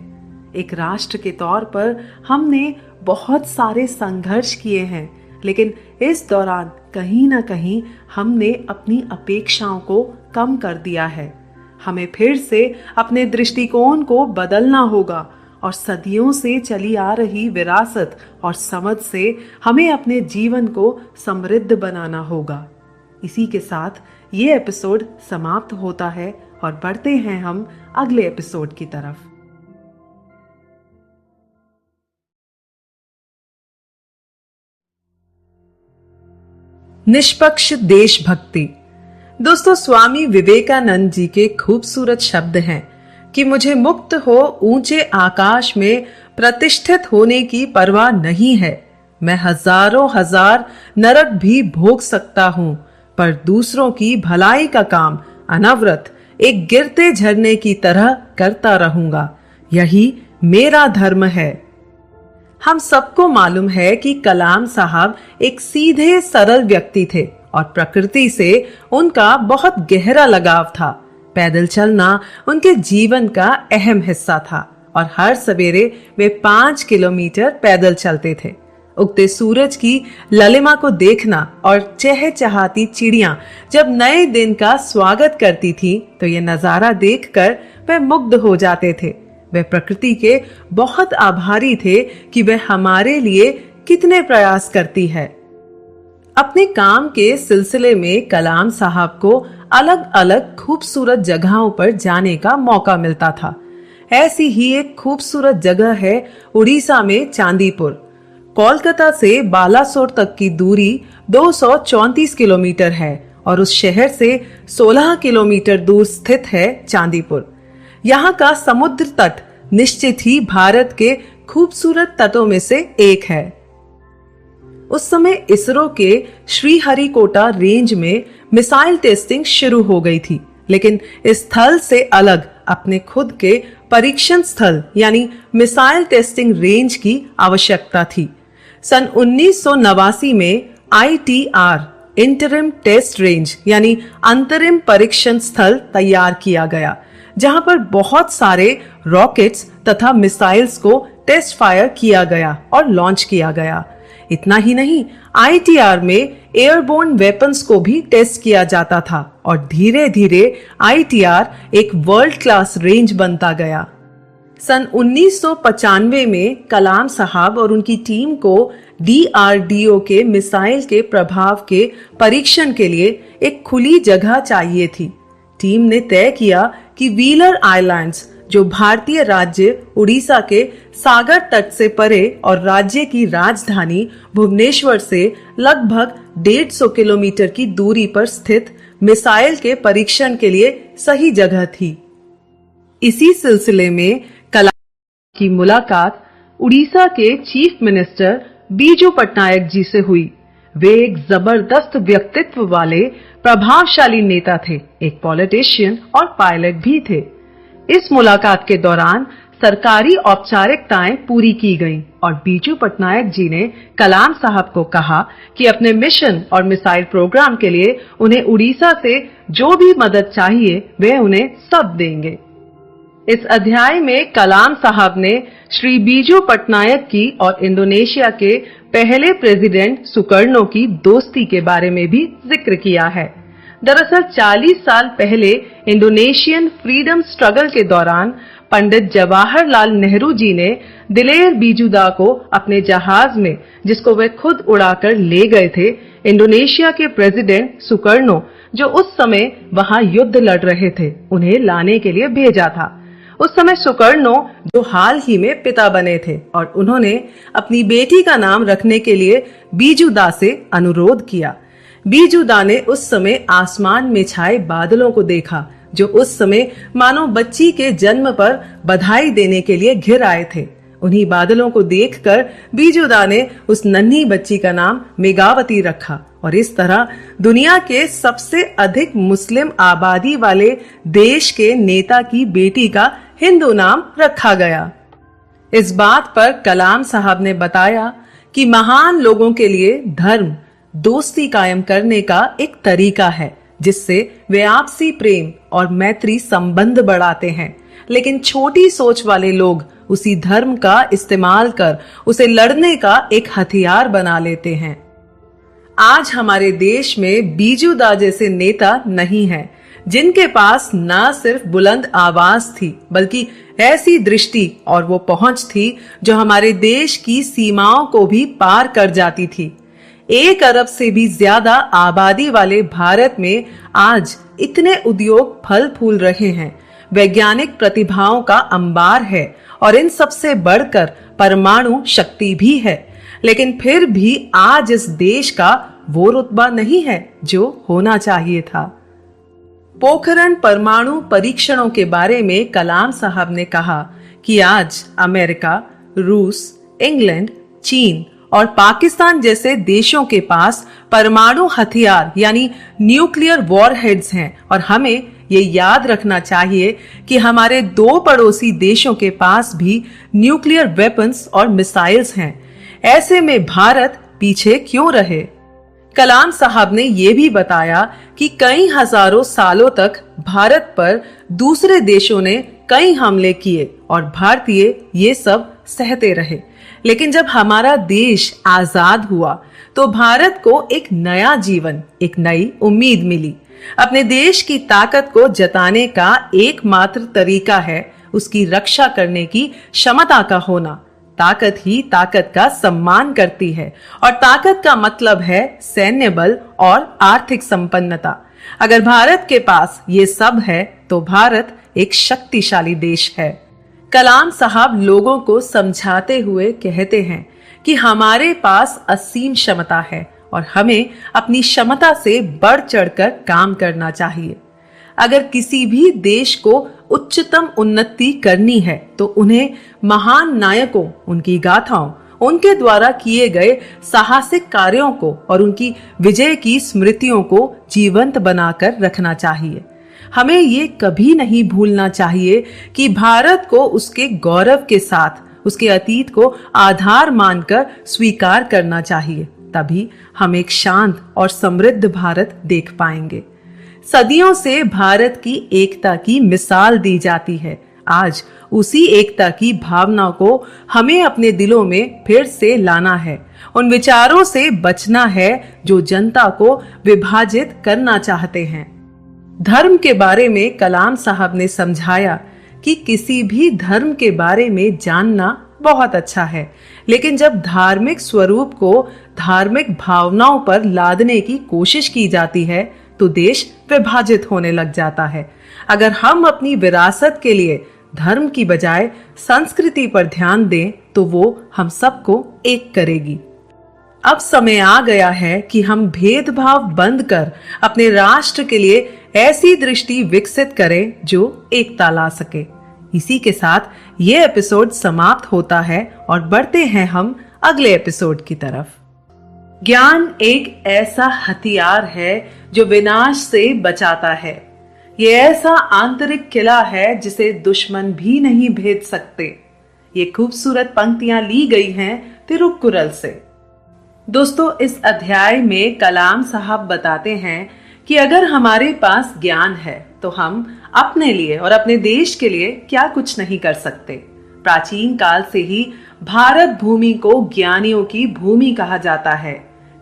एक राष्ट्र के तौर पर हमने बहुत सारे संघर्ष किए हैं, लेकिन इस दौरान कहीं ना कहीं हमने अपनी अपेक्षाओं को कम कर दिया है। हमें फिर से अपने दृष्टिकोण को बदलना होगा और सदियों से चली आ रही विरासत और समझ से हमें अपने जीवन को समृद्ध बनाना होगा। इसी के साथ ये एपिसोड समाप्त होता है और बढ़ते हैं हम अगले एपिसोड की तरफ। निष्पक्ष देशभक्ति। दोस्तों, स्वामी विवेकानंद जी के खूबसूरत शब्द हैं कि मुझे मुक्त हो ऊंचे आकाश में प्रतिष्ठित होने की परवाह नहीं है। मैं हजारों हजार नरक भी भोग सकता हूं, पर दूसरों की भलाई का काम अनवरत एक गिरते झरने की तरह करता रहूंगा। यही मेरा धर्म है। हम सबको मालूम है कि कलाम साहब एक सीधे सरल व्यक्ति थे और प्रकृति से उनका बहुत गहरा लगाव था। पैदल चलना उनके जीवन का अहम हिस्सा था और हर सवेरे वे 5 किलोमीटर पैदल चलते थे। उगते सूरज की ललिमा को देखना और चहचहाती चिड़ियां जब नए दिन का स्वागत करती थी तो ये नजारा देखकर वे मुग्ध हो जाते थे। वे प्रकृति के बहुत आभारी थे कि वह हमारे लिए कितने प्रयास करती है। अपने काम के सिलसिले में कलाम साहब को अलग अलग खूबसूरत जगहों पर जाने का मौका मिलता था। ऐसी ही एक खूबसूरत जगह है उड़ीसा में चांदीपुर। कोलकाता से बालासोर तक की दूरी 234 किलोमीटर है और उस शहर से 16 किलोमीटर दूर स्थित है चांदीपुर। यहाँ का समुद्र तट निश्चित ही भारत के खूबसूरत तटों में से एक है। उस समय इसरो के श्रीहरिकोटा रेंज में मिसाइल टेस्टिंग शुरू हो गई थी, लेकिन इस स्थल से अलग अपने खुद के परीक्षण स्थल यानी मिसाइल टेस्टिंग रेंज की आवश्यकता थी। सन 1989 में ITR इंटरिम टेस्ट रेंज यानी अंतरिम परीक्षण स्थल तैयार किया गया, जहां पर बहुत सारे रॉकेट्स तथा मिसाइल्स को टेस्ट फायर किया गया और लॉन्च किया गया। इतना ही नहीं, ITR में एयरबोर्न वेपन्स को भी टेस्ट किया जाता था और धीरे धीरे ITR एक वर्ल्ड क्लास रेंज बनता गया। सन 1995 में कलाम साहब और उनकी टीम को DRDO के मिसाइल के प्रभाव के परीक्षण के लिए एक खुली जगह चाहिए थी। टीम ने तय किया कि व्हीलर आइलैंड्स, जो भारतीय राज्य उड़ीसा के सागर तट से परे और राज्य की राजधानी भुवनेश्वर से लगभग 150 किलोमीटर की दूरी पर स्थित मिसाइल के परीक्षण के लिए सही जगह थी। इसी सिलसिले में कलाम की मुलाकात उड़ीसा के चीफ मिनिस्टर बीजू पटनायक जी से हुई। वे एक जबरदस्त व्यक्तित्व वाले प्रभावशाली नेता थे, एक पॉलिटिशियन और पायलट भी थे। इस मुलाकात के दौरान सरकारी औपचारिकताएं पूरी की गईं और बीजू पटनायक जी ने कलाम साहब को कहा कि अपने मिशन और मिसाइल प्रोग्राम के लिए उन्हें उड़ीसा से जो भी मदद चाहिए वे उन्हें सब देंगे। इस अध्याय में कलाम साहब ने श्री बीजू पटनायक की और इंडोनेशिया के पहले प्रेसिडेंट सुकर्णो की दोस्ती के बारे में भी जिक्र किया है। दरअसल 40 साल पहले इंडोनेशियन फ्रीडम स्ट्रगल के दौरान पंडित जवाहरलाल नेहरू जी ने दिलेर बीजूदा को अपने जहाज में, जिसको वे खुद उड़ाकर ले गए थे, इंडोनेशिया के प्रेसिडेंट सुकर्णो, जो उस समय वहां युद्ध लड़ रहे थे, उन्हें लाने के लिए भेजा था। उस समय सुकर्णो, जो हाल ही में पिता बने थे, और उन्होंने अपनी बेटी का नाम रखने के लिए बीजूदा से अनुरोध किया। बीजूदा ने उस समय आसमान में छाए बादलों को देखा, जो उस समय मानो बच्ची के जन्म पर बधाई देने के लिए घिर आए थे। उन्हीं बादलों को देखकर बीजूदा ने उस नन्ही बच्ची का नाम मेघावती रखा और इस तरह दुनिया के सबसे अधिक मुस्लिम आबादी वाले देश के नेता की बेटी का हिंदू नाम रखा गया। इस बात पर कलाम साहब ने बताया कि महान लोगों के लिए धर्म दोस्ती कायम करने का एक तरीका है जिससे वे आपसी प्रेम और मैत्री संबंध बढ़ाते हैं। लेकिन छोटी सोच वाले लोग उसी धर्म का इस्तेमाल कर उसे लड़ने का एक हथियार बना लेते हैं। आज हमारे देश में बीजू दा जैसे नेता नहीं हैं, जिनके पास न सिर्फ बुलंद आवाज थी बल्कि ऐसी दृष्टि और वो पहुंच थी जो हमारे देश की सीमाओं को भी पार कर जाती थी। 1 अरब से भी ज्यादा आबादी वाले भारत में आज इतने उद्योग फल फूल रहे हैं, वैज्ञानिक प्रतिभाओं का अंबार है और इन सबसे बढ़कर परमाणु शक्ति भी है। लेकिन फिर भी आज इस देश का वो रुतबा नहीं है जो होना चाहिए था। पोखरण परमाणु परीक्षणों के बारे में कलाम साहब ने कहा कि आज अमेरिका, रूस, इंग्लैंड, चीन और पाकिस्तान जैसे देशों के पास परमाणु हथियार यानी न्यूक्लियर वॉरहेड्स हैं और हमें ये याद रखना चाहिए कि हमारे 2 पड़ोसी देशों के पास भी न्यूक्लियर वेपन्स और मिसाइल्स हैं। ऐसे में भारत पीछे क्यों रहे? कलाम साहब ने यह भी बताया कि कई हजारों सालों तक भारत पर दूसरे देशों ने कई हमले किए और भारतीय ये सब सहते रहे। लेकिन जब हमारा देश आजाद हुआ तो भारत को एक नया जीवन, एक नई उम्मीद मिली। अपने देश की ताकत को जताने का एकमात्र तरीका है उसकी रक्षा करने की क्षमता का होना। ताकत ही ताकत का सम्मान करती है और ताकत का मतलब है सैन्य बल और आर्थिक संपन्नता। अगर भारत के पास ये सब है तो भारत एक शक्तिशाली देश है। कलाम साहब लोगों को समझाते हुए कहते हैं कि हमारे पास असीम क्षमता है और हमें अपनी क्षमता से बढ़ चढ़कर काम करना चाहिए। अगर किसी भी देश को उच्चतम उन्नति करनी है तो उन्हें महान नायकों, उनकी गाथाओं, उनके द्वारा किए गए साहसिक कार्यों को और उनकी विजय की स्मृतियों को जीवंत बनाकर रखना चाहिए। हमें ये कभी नहीं भूलना चाहिए कि भारत को उसके गौरव के साथ उसके अतीत को आधार मानकर स्वीकार करना चाहिए। तभी हम एक शांत और समृद्ध भारत देख पाएंगे। सदियों से भारत की एकता की मिसाल दी जाती है। आज उसी एकता की भावना को हमें अपने दिलों में फिर से लाना है। उन विचारों से बचना है जो जनता को विभाजित करना चाहते हैं। धर्म के बारे में कलाम साहब ने समझाया कि किसी भी धर्म के बारे में जानना बहुत अच्छा है, लेकिन जब धार्मिक स्वरूप को धार्मिक भावनाओं पर लादने की कोशिश की जाती है तो देश विभाजित होने लग जाता है। अगर हम अपनी विरासत के लिए धर्म की बजाय संस्कृति पर ध्यान दें तो वो हम सबको एक करेगी। अब समय आ गया है कि हम भेदभाव बंद कर अपने राष्ट्र के लिए ऐसी दृष्टि विकसित करें जो एकता ला सके। इसी के साथ ये एपिसोड समाप्त होता है और बढ़ते हैं हम अगले एपिसोड की तरफ। ज्ञान एक ऐसा हथियार है जो विनाश से बचाता है। ये ऐसा आंतरिक किला है जिसे दुश्मन भी नहीं भेद सकते। ये खूबसूरत पंक्तियां ली गई हैं तिरुक्कुरल से। दोस्तों, इस अध्याय में कलाम साहब बताते हैं कि अगर हमारे पास ज्ञान है तो हम अपने लिए और अपने देश के लिए क्या कुछ नहीं कर सकते। प्राचीन काल से ही भारत भूमि को ज्ञानियों की भूमि कहा जाता है।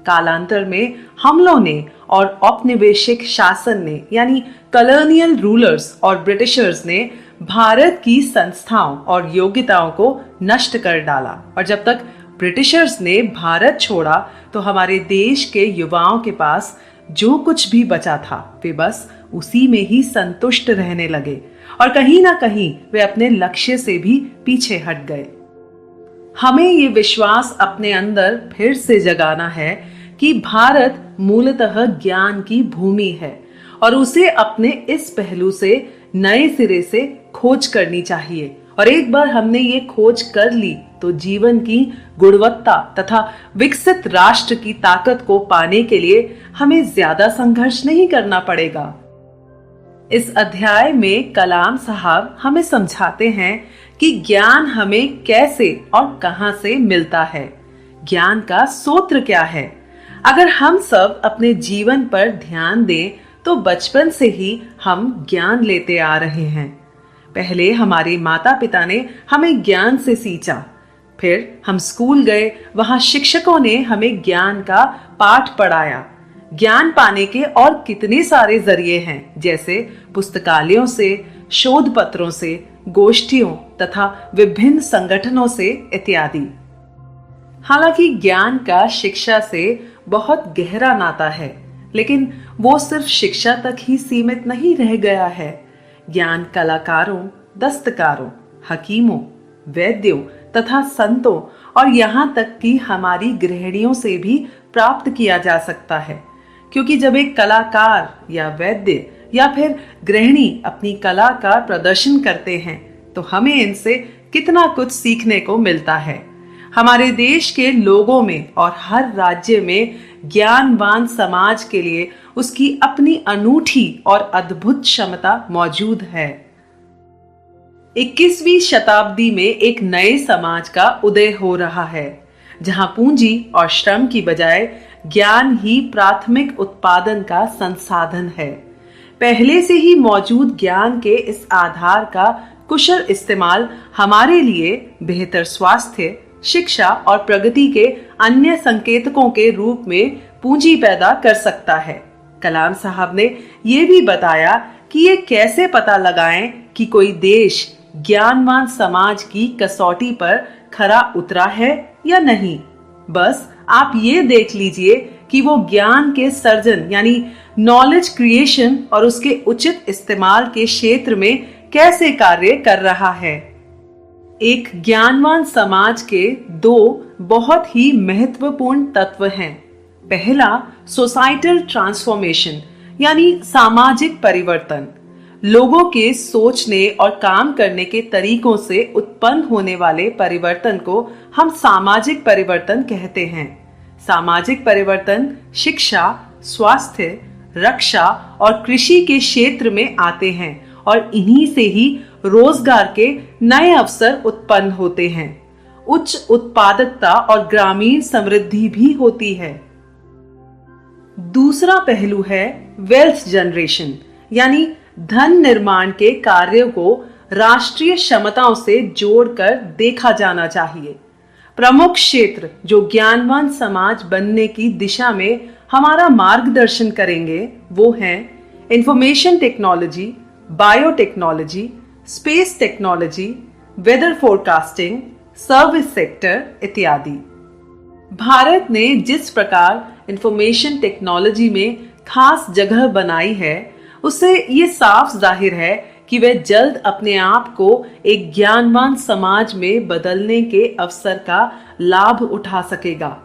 कालांतर में हमलों ने और औपनिवेशिक शासन ने यानी कॉलोनियल रूलर्स और ब्रिटिशर्स ने भारत की संस्थाओं और योग्यताओं को नष्ट कर डाला और जब तक ब्रिटिशर्स ने भारत छोड़ा तो हमारे देश के युवाओं के पास जो कुछ भी बचा था वे बस उसी में ही संतुष्ट रहने लगे और कहीं ना कहीं वे अपने लक्ष्य से भी पीछे हट गए। हमें ये विश्वास अपने अंदर फिर से जगाना है कि भारत मूलतः ज्ञान की भूमि है और उसे अपने इस पहलू से नए सिरे से खोज करनी चाहिए। और एक बार हमने ये खोज कर ली तो जीवन की गुणवत्ता तथा विकसित राष्ट्र की ताकत को पाने के लिए हमें ज्यादा संघर्ष नहीं करना पड़ेगा। इस अध्याय में कलाम साहब हमें समझाते हैं कि ज्ञान हमें कैसे और कहां से मिलता है, ज्ञान का सूत्र क्या है। अगर हम सब अपने जीवन पर ध्यान दें तो बचपन से ही हम ज्ञान लेते आ रहे हैं। पहले हमारे माता पिता ने हमें ज्ञान से सींचा, फिर हम स्कूल गए, वहां शिक्षकों ने हमें ज्ञान का पाठ पढ़ाया। ज्ञान पाने के और कितने सारे जरिए हैं, जैसे पुस्तकालयों से, शोध पत्रों से, गोष्ठियों तथा विभिन्न संगठनों से इत्यादि। हालांकि ज्ञान का शिक्षा से बहुत गहरा नाता है, लेकिन वो सिर्फ शिक्षा तक ही सीमित नहीं रह गया है। ज्ञान कलाकारों, दस्तकारों, हकीमों, वैद्यों तथा संतों और यहाँ तक कि हमारी गृहिणियों से भी प्राप्त किया जा सकता है, क्योंकि जब एक कलाकार या वैद्य या फिर गृहिणी अपनी कला का प्रदर्शन करते हैं तो हमें इनसे कितना कुछ सीखने को मिलता है। हमारे देश के लोगों में और हर राज्य में ज्ञानवान समाज के लिए उसकी अपनी अनूठी और अद्भुत क्षमता मौजूद है। 21वीं शताब्दी में एक नए समाज का उदय हो रहा है, जहां पूंजी और श्रम की बजाय ज्ञान ही प्राथमिक उत्पादन का संसाधन है। पहले से ही मौजूद ज्ञान के इस आधार का कुशल इस्तेमाल हमारे लिए बेहतर स्वास्थ्य, शिक्षा और प्रगति के अन्य संकेतकों के रूप में पूंजी पैदा कर सकता है। कलाम साहब ने ये भी बताया कि ये कैसे पता लगाएं कि कोई देश ज्ञानवान समाज की कसौटी पर खरा उतरा है या नहीं। बस आप ये देख लीजिए कि वो ज्ञान के सर्जन यानी नॉलेज क्रिएशन और उसके उचित इस्तेमाल के क्षेत्र में कैसे कार्य कर रहा है। एक ज्ञानवान समाज के दो बहुत ही महत्वपूर्ण तत्व हैं। पहला, सोसाइटल ट्रांसफॉर्मेशन यानी सामाजिक परिवर्तन। लोगों के सोचने और काम करने के तरीकों से उत्पन्न होने वाले परिवर्तन को हम सामाजिक परिवर्तन कहते हैं। सामाजिक परिवर्तन शिक्षा, स्वास्थ्य, रक्षा और कृषि के क्षेत्र में आते हैं और इन्हीं से ही रोजगार के नए अवसर उत्पन्न होते हैं। उच्च उत्पादकता और ग्रामीण समृद्धि भी होती है। दूसरा पहलू है वेल्थ जनरेशन यानी धन निर्माण के कार्यों को राष्ट्रीय क्षमताओं से जोड़कर देखा जाना चाहिए। प्रमुख क्षेत्र जो ज्ञानवान समाज बनने की दिशा में हमारा मार्गदर्शन करेंगे वो हैं information technology, biotechnology, space technology, weather forecasting, service sector इत्यादि। भारत ने जिस प्रकार इंफॉर्मेशन टेक्नोलॉजी में खास जगह बनाई है, उससे ये साफ जाहिर है कि वह जल्द अपने आप को एक ज्ञानवान समाज में बदलने के अवसर का लाभ उठा सकेगा।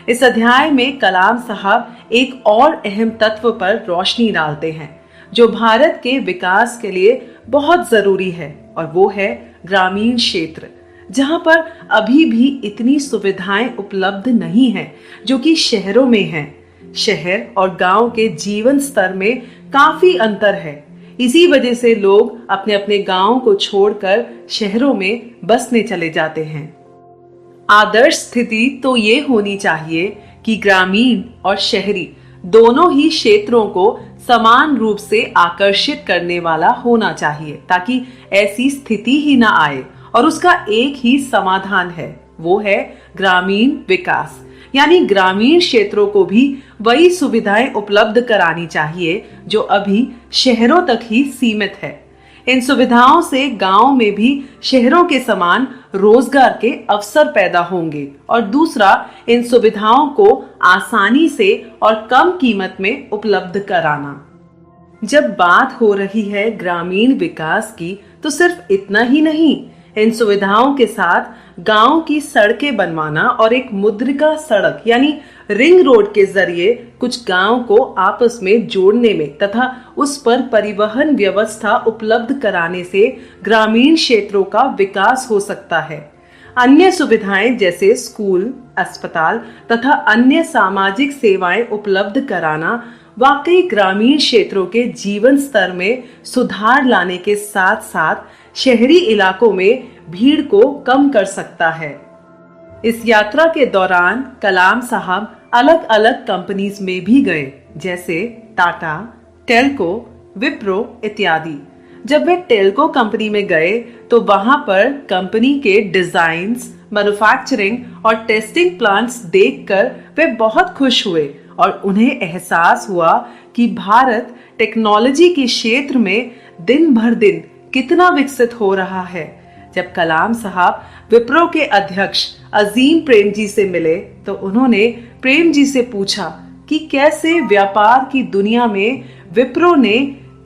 इस अध्याय में कलाम साहब एक और अहम तत्व पर रोशनी डालते हैं जो भारत के विकास के लिए बहुत जरूरी है, और वो है ग्रामीण क्षेत्र, जहां पर अभी भी इतनी सुविधाएं उपलब्ध नहीं हैं जो कि शहरों में हैं। शहर और गांव के जीवन स्तर में काफी अंतर है। इसी वजह से लोग अपने अपने गांव को छोड़कर शहरों में बसने चले जाते हैं। आदर्श स्थिति तो ये होनी चाहिए कि ग्रामीण और शहरी दोनों ही क्षेत्रों को समान रूप से आकर्षित करने वाला होना चाहिए, ताकि ऐसी स्थिति ही ना आए। और उसका एक ही समाधान है, वो है ग्रामीण विकास, यानी ग्रामीण क्षेत्रों को भी वही सुविधाएं उपलब्ध करानी चाहिए जो अभी शहरों तक ही सीमित है। इन सुविधाओं से गांव में भी शहरों के समान रोजगार के अवसर पैदा होंगे, और दूसरा, इन सुविधाओं को आसानी से और कम कीमत में उपलब्ध कराना। जब बात हो रही है ग्रामीण विकास की, तो सिर्फ इतना ही नहीं, इन सुविधाओं के साथ गांव की सड़कें बनवाना और एक मुद्रिका सड़क यानी रिंग रोड के जरिए कुछ गांव को आपस में जोड़ने में तथा उस पर परिवहन व्यवस्था उपलब्ध कराने से ग्रामीण क्षेत्रों का विकास हो सकता है। अन्य सुविधाएं जैसे स्कूल, अस्पताल तथा अन्य सामाजिक सेवाएं उपलब्ध कराना वाकई ग्रामीण क्षेत्रों के जीवन स्तर में सुधार लाने के साथ साथ शहरी इलाकों में भीड़ को कम कर सकता है। इस यात्रा के दौरान कलाम साहब अलग अलग कंपनीज में भी गए, जैसे टाटा, टेल्को, विप्रो इत्यादि। जब वे टेल्को कंपनी में गए तो वहां पर कंपनी के डिजाइन्स, मैन्युफैक्चरिंग और टेस्टिंग प्लांट्स देखकर वे बहुत खुश हुए और उन्हें एहसास हुआ कि भारत टेक्नोलॉजी के क्षेत्र में दिन भर दिन कितना विकसित हो रहा है। जब कलाम साहब विप्रो के अध्यक्ष अजीम प्रेमजी से मिले तो उन्होंने प्रेमजी से पूछा कि कैसे व्यापार की दुनिया में विप्रो ने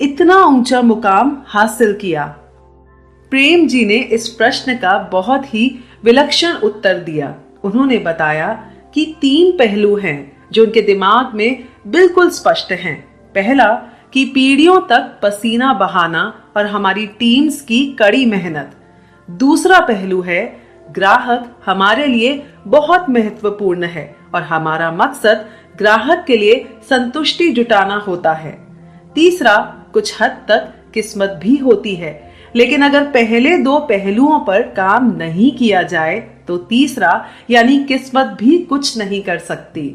इतना ऊंचा मुकाम हासिल किया। प्रेम जी ने इस प्रश्न का बहुत ही विलक्षण उत्तर दिया। उन्होंने बताया कि 3 पहलू हैं जो उनके दिमाग में बिल्कुल स्पष्ट हैं। पहला कि पीढ़ियों तक पसीना बहाना और हमारी टीम्स की कड़ी मेहनत। दूसरा पहलू है ग्राहक हमारे लिए बहुत महत्वपूर्ण है और हमारा मकसद ग्राहक के लिए संतुष्टि जुटाना होता है। तीसरा कुछ हद तक किस्मत भी होती है, लेकिन अगर पहले 2 पहलुओं पर काम नहीं किया जाए तो तीसरा यानी किस्मत भी कुछ नहीं कर सकती।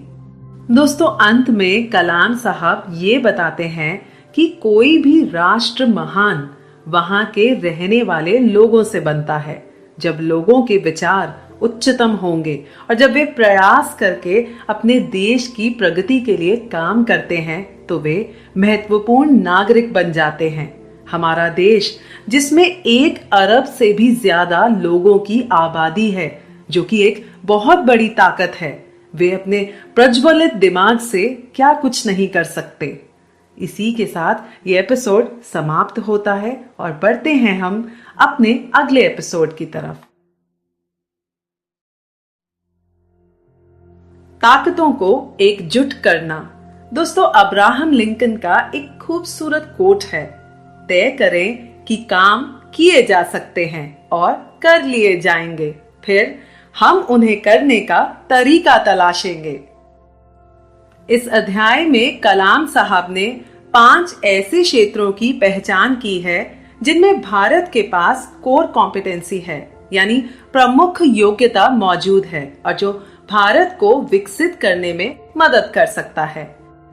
दोस्तों, अंत में कलाम साहब ये बताते हैं कि कोई भी राष्ट्र महान वहां के रहने वाले लोगों से बनता है। जब लोगों के विचार उच्चतम होंगे और जब वे प्रयास करके अपने देश की प्रगति के लिए काम करते हैं तो वे महत्वपूर्ण नागरिक बन जाते हैं। हमारा देश जिसमें 1 अरब से भी ज्यादा लोगों की आबादी है, जो कि एक बहुत बड़ी ताकत है, वे अपने प्रज्वलित दिमाग से क्या कुछ नहीं कर सकते। इसी के साथ ये एपिसोड समाप्त होता है और बढ़ते हैं हम अपने अगले एपिसोड की तरफ। ताकतों को एकजुट करना। दोस्तों, अब्राहम लिंकन का एक खूबसूरत कोट है, तय करें कि काम किए जा सकते हैं और कर लिए जाएंगे, फिर हम उन्हें करने का तरीका तलाशेंगे। इस अध्याय में कलाम साहब ने 5 ऐसे क्षेत्रों की पहचान की है जिनमें भारत के पास कोर कॉम्पिटेंसी है, यानी प्रमुख योग्यता मौजूद है और जो भारत को विकसित करने में मदद कर सकता है।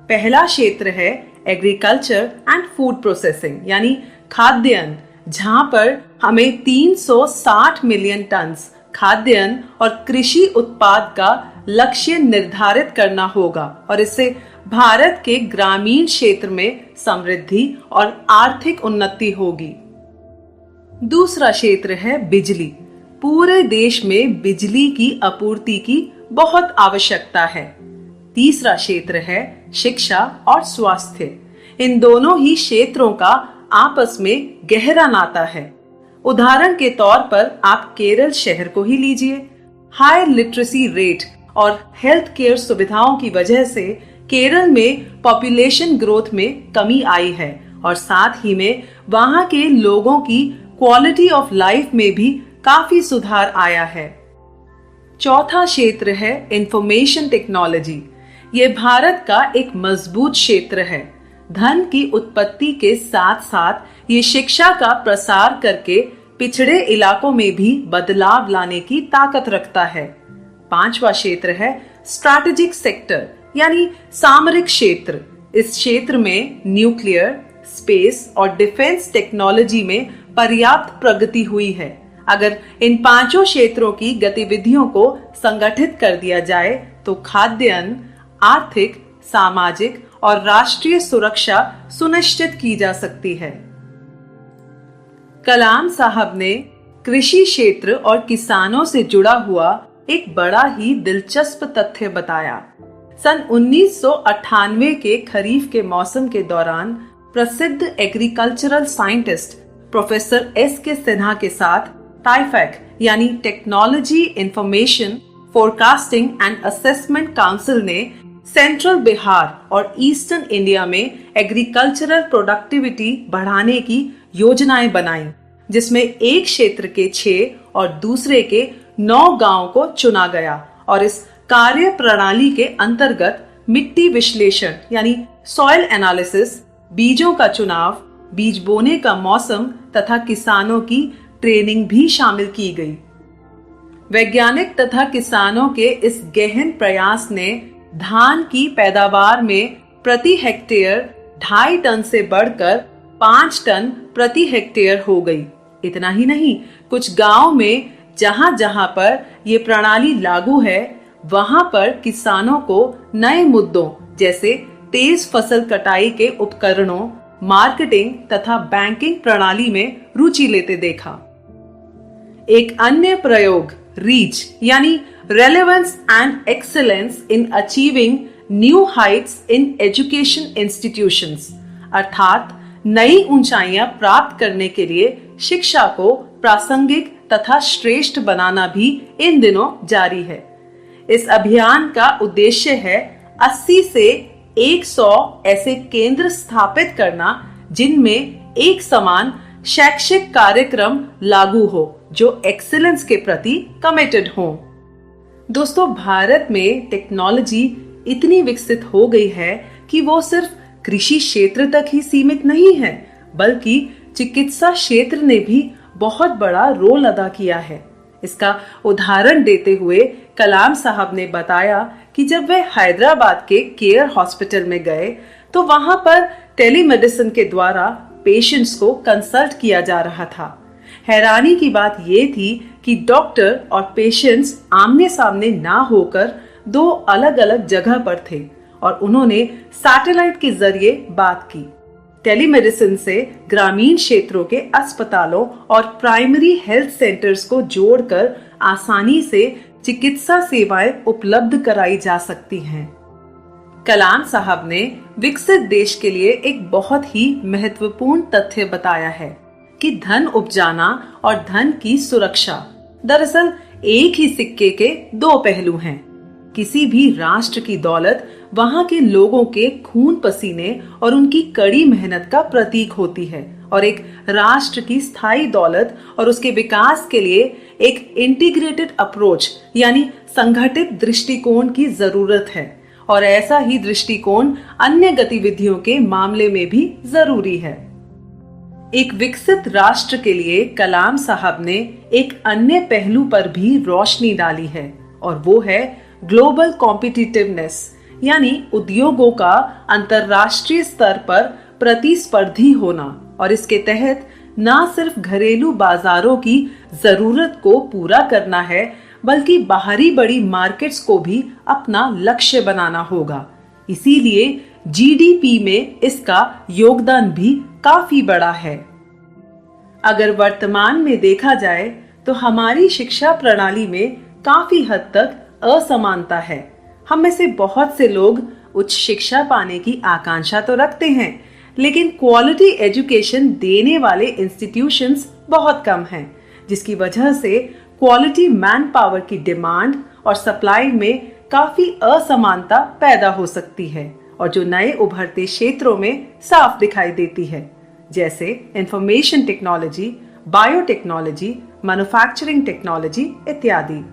पहला क्षेत्र है एग्रीकल्चर एंड फूड प्रोसेसिंग, यानी खाद्यान्न, जहां पर हमें 360 मिलियन टन खाद्यान्न और कृषि उत्पाद का लक्ष्य निर्धारित करना होगा और इससे भारत के ग्रामीण क्षेत्र में समृद्धि और आर्थिक उन्नति होगी। दूसरा क्षेत्र है बिजली। पूरे देश में बिजली की आपूर्ति की बहुत आवश्यकता है। तीसरा क्षेत्र है शिक्षा और स्वास्थ्य। इन दोनों ही क्षेत्रों का आपस में गहरा नाता है। उदाहरण के तौर पर आप केरल शहर को ही लीजिए। हाई लिटरेसी रेट और हेल्थ केयर सुविधाओं की वजह से केरल में पॉपुलेशन ग्रोथ में कमी आई है और साथ ही में वहां के लोगों की क्वालिटी ऑफ लाइफ में भी काफी सुधार आया है। चौथा क्षेत्र है इंफॉर्मेशन टेक्नोलॉजी। ये भारत का एक मजबूत क्षेत्र है। धन की उत्पत्ति के साथ साथ ये शिक्षा का प्रसार करके पिछड़े इलाकों में भी बदलाव लाने की ताकत रखता है। पांचवा क्षेत्र है स्ट्रैटेजिक सेक्टर, यानी सामरिक क्षेत्र। इस क्षेत्र में न्यूक्लियर, स्पेस और डिफेंस टेक्नोलॉजी में पर्याप्त प्रगति हुई है। अगर इन 5 क्षेत्रों की गतिविधियों को संगठित कर दिया जाए तो खाद्यान्न, आर्थिक, सामाजिक और राष्ट्रीय सुरक्षा सुनिश्चित की जा सकती है। कलाम साहब ने कृषि क्षेत्र और किसानों से जुड़ा हुआ एक बड़ा ही दिलचस्प तथ्य बताया। सन 1998 के खरीफ के मौसम के दौरान प्रसिद्ध agricultural scientist professor S.K. Sinha के साथ टाइफैक यानी technology information forecasting and assessment council ने सेंट्रल बिहार और ईस्टर्न इंडिया में एग्रीकल्चरल प्रोडक्टिविटी बढ़ाने की योजनाएं बनाई, जिसमें एक क्षेत्र के 6 और दूसरे के 9 गांवों को चुना गया और इस कार्य प्रणाली के अंतर्गत मिट्टी विश्लेषण यानी सॉइल एनालिसिस, बीजों का चुनाव, बीज बोने का मौसम तथा किसानों की ट्रेनिंग भी शामिल की गई। वैज्ञानिक तथा किसानों के इस गहन प्रयास ने धान की पैदावार में प्रति हेक्टेयर 2.5 टन से बढ़कर 5 टन प्रति हेक्टेयर हो गई। इतना ही नहीं, कुछ गांव में जहां जहां पर ये प्रणाली लागू है, वहां पर किसानों को नए मुद्दों जैसे तेज फसल कटाई के उपकरणों, मार्केटिंग तथा बैंकिंग प्रणाली में रुचि लेते देखा। एक अन्य प्रयोग रीच यानी relevance and excellence in achieving new heights in education institutions, अर्थात नई ऊंचाइयां प्राप्त करने के लिए शिक्षा को प्रासंगिक तथा श्रेष्ठ बनाना भी इन दिनों जारी है। इस अभियान का उद्देश्य है 80 से 100 ऐसे केंद्र स्थापित करना जिनमें एक समान शैक्षिक कार्यक्रम लागू हो जो एक्सीलेंस के प्रति कमिटेड हो। दोस्तों, भारत में टेक्नोलॉजी इतनी विकसित हो गई है कि वो सिर्फ कृषि क्षेत्र तक ही सीमित नहीं है, बल्कि चिकित्सा क्षेत्र ने भी बहुत बड़ा रोल अदा किया है। इसका उदाहरण देते हुए कलाम साहब ने बताया कि जब वे हैदराबाद के केयर हॉस्पिटल में गए तो वहां पर टेलीमेडिसिन के द्वारा पेशेंट्स को कंसल्ट किया जा रहा था। हैरानी की बात यह थी कि डॉक्टर और पेशेंट्स आमने सामने ना होकर 2 अलग अलग जगह पर थे और उन्होंने सैटेलाइट के जरिए बात की। टेलीमेडिसिन से ग्रामीण क्षेत्रों के अस्पतालों और प्राइमरी हेल्थ सेंटर्स को जोड़कर आसानी से चिकित्सा सेवाएं उपलब्ध कराई जा सकती हैं। कलाम साहब ने विकसित देश के लिए एक बहुत ही महत्वपूर्ण तथ्य बताया है कि धन उपजाना और धन की सुरक्षा दरअसल एक ही सिक्के के 2 पहलू हैं। किसी भी राष्ट्र की दौलत वहां के लोगों के खून पसीने और उनकी कड़ी मेहनत का प्रतीक होती है और एक राष्ट्र की स्थायी दौलत और उसके विकास के लिए एक इंटीग्रेटेड अप्रोच यानी संगठित दृष्टिकोण की जरूरत है और ऐसा ही दृष्टिकोण अन्य गतिविधियों के मामले में भी जरूरी है। एक विकसित राष्ट्र के लिए कलाम साहब ने एक अन्य पहलू पर भी रोशनी डाली है और वो है ग्लोबल कॉम्पिटिटिवनेस यानी उद्योगों का अंतरराष्ट्रीय स्तर पर प्रतिस्पर्धी होना और इसके तहत न सिर्फ घरेलू बाजारों की जरूरत को पूरा करना है बल्कि बाहरी बड़ी मार्केट्स को भी अपना लक्ष्य बनाना होगा। इसीलिए जीडीपी में इसका योगदान भी काफी बड़ा है। अगर वर्तमान में देखा जाए तो हमारी शिक्षा प्रणाली में काफी हद तक असमानता है। हम में से बहुत से लोग उच्च शिक्षा पाने की आकांक्षा तो रखते हैं, लेकिन क्वालिटी एजुकेशन देने वाले इंस्टीट्यूशंस बहुत कम हैं, जिसकी वजह से क्वालिटी मैन पावर की डिमांड और सप्लाई में काफी असमानता पैदा हो सकती है और जो नए उभरते क्षेत्रों में साफ दिखाई देती है, जैसे information technology, biotechnology, manufacturing technology इत्यादि।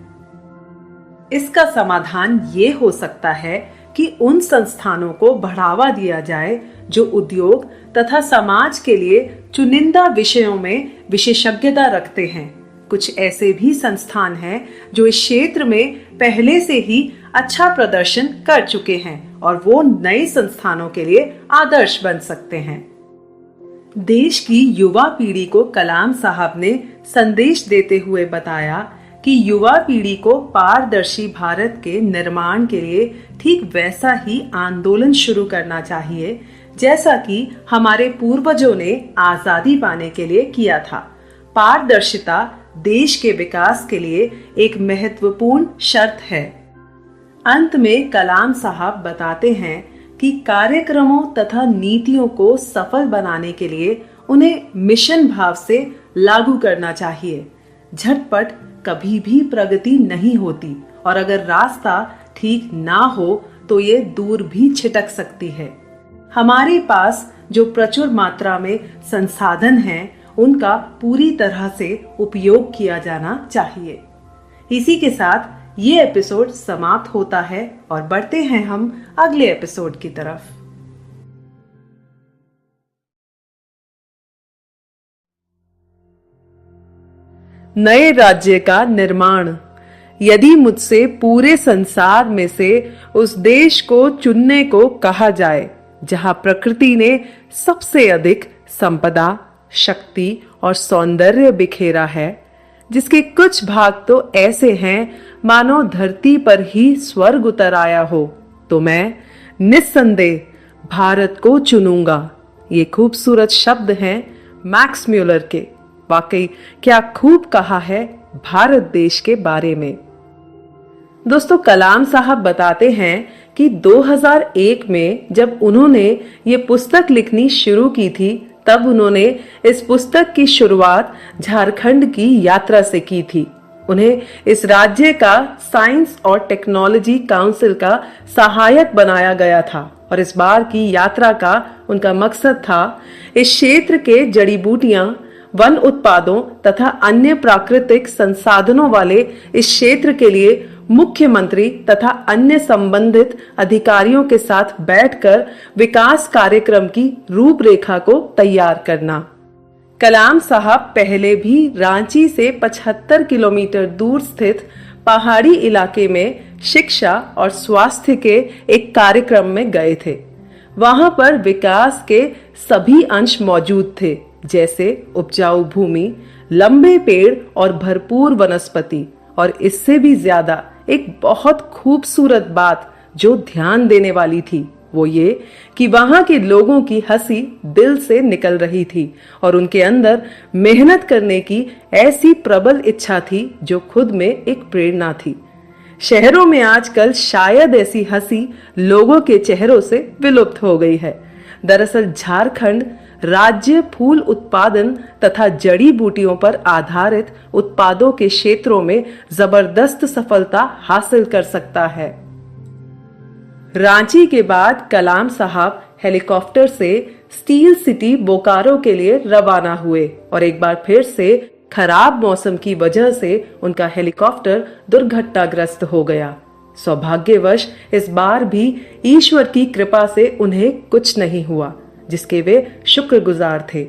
इसका समाधान ये हो सकता है कि उन संस्थानों को बढ़ावा दिया जाए जो उद्योग तथा समाज के लिए चुनिंदा विषयों में विशेषज्ञता रखते हैं। कुछ ऐसे भी संस्थान हैं जो इस क्षेत्र में पहले से ही अच्छा प्रदर्शन कर चुके हैं और वो नए संस्थानों के लिए आदर्श बन सकते हैं। देश की युवा पीढ़ी को कलाम साहब ने संदेश देते हुए बताया कि युवा पीढ़ी को पारदर्शी भारत के निर्माण के लिए ठीक वैसा ही आंदोलन शुरू करना चाहिए जैसा कि हमारे पूर्वजों ने आजादी पाने के लिए किया था। पारदर्शिता देश के विकास के लिए एक महत्वपूर्ण शर्त है। अंत में कलाम साहब बताते हैं कि कार्यक्रमों तथा नीतियों को सफल बनाने के लिए उन्हें मिशन भाव से लागू करना चाहिए। झटपट कभी भी प्रगति नहीं होती और अगर रास्ता ठीक ना हो तो ये दूर भी छिटक सकती है। हमारे पास जो प्रचुर मात्रा में संसाधन हैं, उनका पूरी तरह से उपयोग किया जाना चाहिए। इसी के साथ ये एपिसोड समाप्त होता है और बढ़ते हैं हम अगले एपिसोड की तरफ। नए राज्य का निर्माण। यदि मुझसे पूरे संसार में से उस देश को चुनने को कहा जाए जहां प्रकृति ने सबसे अधिक संपदा, शक्ति और सौंदर्य बिखेरा है, जिसके कुछ भाग तो ऐसे हैं मानो धरती पर ही स्वर्ग उतर आया हो, तो मैं निस्संदेह भारत को चुनूंगा। ये खूबसूरत शब्द हैं मैक्स म्यूलर के। वाकई क्या खूब कहा है भारत देश के बारे में। दोस्तों, कलाम साहब बताते हैं कि 2001 में जब उन्होंने ये पुस्तक लिखनी शुरू की थी, तब उन्होंने इस पुस्तक की शुरुआत झारखंड की यात्रा से की थी। उन्हें इस राज्य का साइंस और टेक्नोलॉजी काउंसिल का सहायक बनाया गया था और इस बार की यात्रा का उनका मकसद था इस क्षेत्र के जड़ी बूटियां, वन उत्पादों तथा अन्य प्राकृतिक संसाधनों वाले इस क्षेत्र के लिए मुख्यमंत्री तथा अन्य संबंधित अधिकारियों के साथ बैठकर विकास कार्यक्रम की रूपरेखा को तैयार करना। कलाम साहब पहले भी रांची से 75 किलोमीटर दूर स्थित पहाड़ी इलाके में शिक्षा और स्वास्थ्य के एक कार्यक्रम में गए थे। वहां पर विकास के सभी अंश मौजूद थे, जैसे उपजाऊ भूमि, लंबे पेड़ और भरपूर वनस्पति। और इससे भी ज्यादा एक बहुत खूबसूरत बात जो ध्यान देने वाली थी, वो ये कि वहां के लोगों की हंसी दिल से निकल रही थी और उनके अंदर मेहनत करने की ऐसी प्रबल इच्छा थी जो खुद में एक प्रेरणा थी। शहरों में आजकल शायद ऐसी हंसी लोगों के चेहरों से विलुप्त हो गई है। दरअसल झारखंड राज्य फूल उत्पादन तथा जड़ी बूटियों पर आधारित उत्पादों के क्षेत्रों में जबरदस्त सफलता हासिल कर सकता है। रांची के बाद कलाम साहब हेलीकॉप्टर से स्टील सिटी बोकारो के लिए रवाना हुए और एक बार फिर से खराब मौसम की वजह से उनका हेलीकॉप्टर दुर्घटनाग्रस्त हो गया। सौभाग्यवश इस बार भी ईश्वर की कृपा से उन्हें कुछ नहीं हुआ, जिसके वे शुक्रगुजार थे।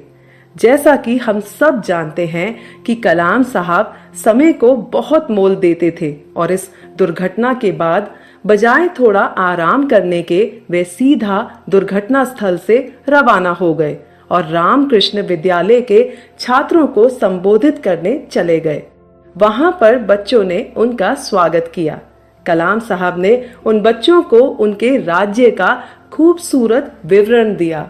जैसा कि हम सब जानते हैं कि कलाम साहब समय को बहुत मोल देते थे और इस दुर्घटना के बाद बजाय थोड़ा आराम करने के वे सीधा दुर्घटना स्थल से रवाना हो गए और रामकृष्ण विद्यालय के छात्रों को संबोधित करने चले गए। वहां पर बच्चों ने उनका स्वागत किया। कलाम साहब ने उन बच्चों को उनके राज्य का खूबसूरत विवरण दिया।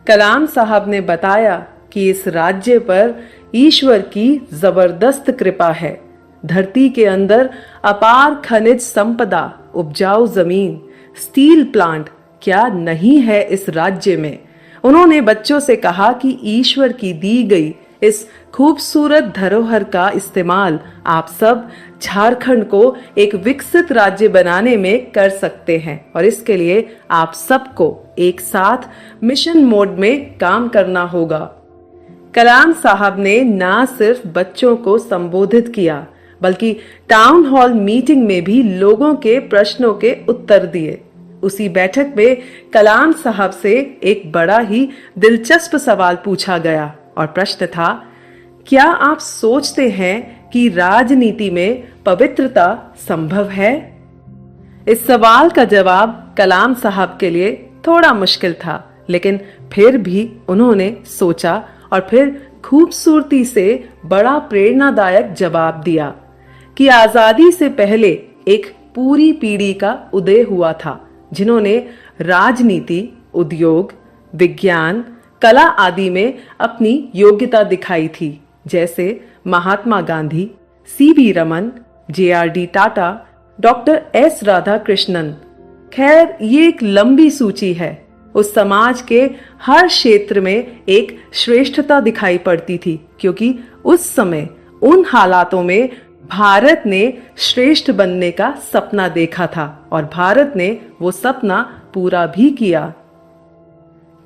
कलाम साहब ने बताया कि इस राज्य पर ईश्वर की जबरदस्त कृपा है। धरती के अंदर अपार खनिज संपदा, उपजाऊ जमीन, स्टील प्लांट क्या नहीं है इस राज्य में। उन्होंने बच्चों से कहा कि ईश्वर की दी गई इस खूबसूरत धरोहर का इस्तेमाल आप सब झारखंड को एक विकसित राज्य बनाने में कर सकते हैं और इसके लिए आप सबको एक साथ मिशन मोड में काम करना होगा। कलाम साहब ने न सिर्फ बच्चों को संबोधित किया बल्कि टाउन हॉल मीटिंग में भी लोगों के प्रश्नों के उत्तर दिए। उसी बैठक में कलाम साहब से एक बड़ा ही दिलचस्प सवाल पूछा गया और प्रश्न था, क्या आप सोचते हैं कि राजनीति में पवित्रता संभव है? इस सवाल का जवाब कलाम साहब के लिए थोड़ा मुश्किल था, लेकिन फिर भी उन्होंने सोचा और फिर खूबसूरती से बड़ा प्रेरणादायक जवाब दिया कि आजादी से पहले एक पूरी पीढ़ी का उदय हुआ था जिन्होंने राजनीति, उद्योग, विज्ञान, कला आदि में अपनी योग्यता दिखाई थी, जैसे Mahatma Gandhi, CV Raman, JRD Tata, doctor S Radhakrishnan. खैर, ये एक लंबी सूची है। उस समाज के हर क्षेत्र में एक श्रेष्ठता दिखाई पड़ती थी, क्योंकि उस समय उन हालातों में भारत ने श्रेष्ठ बनने का सपना देखा था और भारत ने वो सपना पूरा भी किया।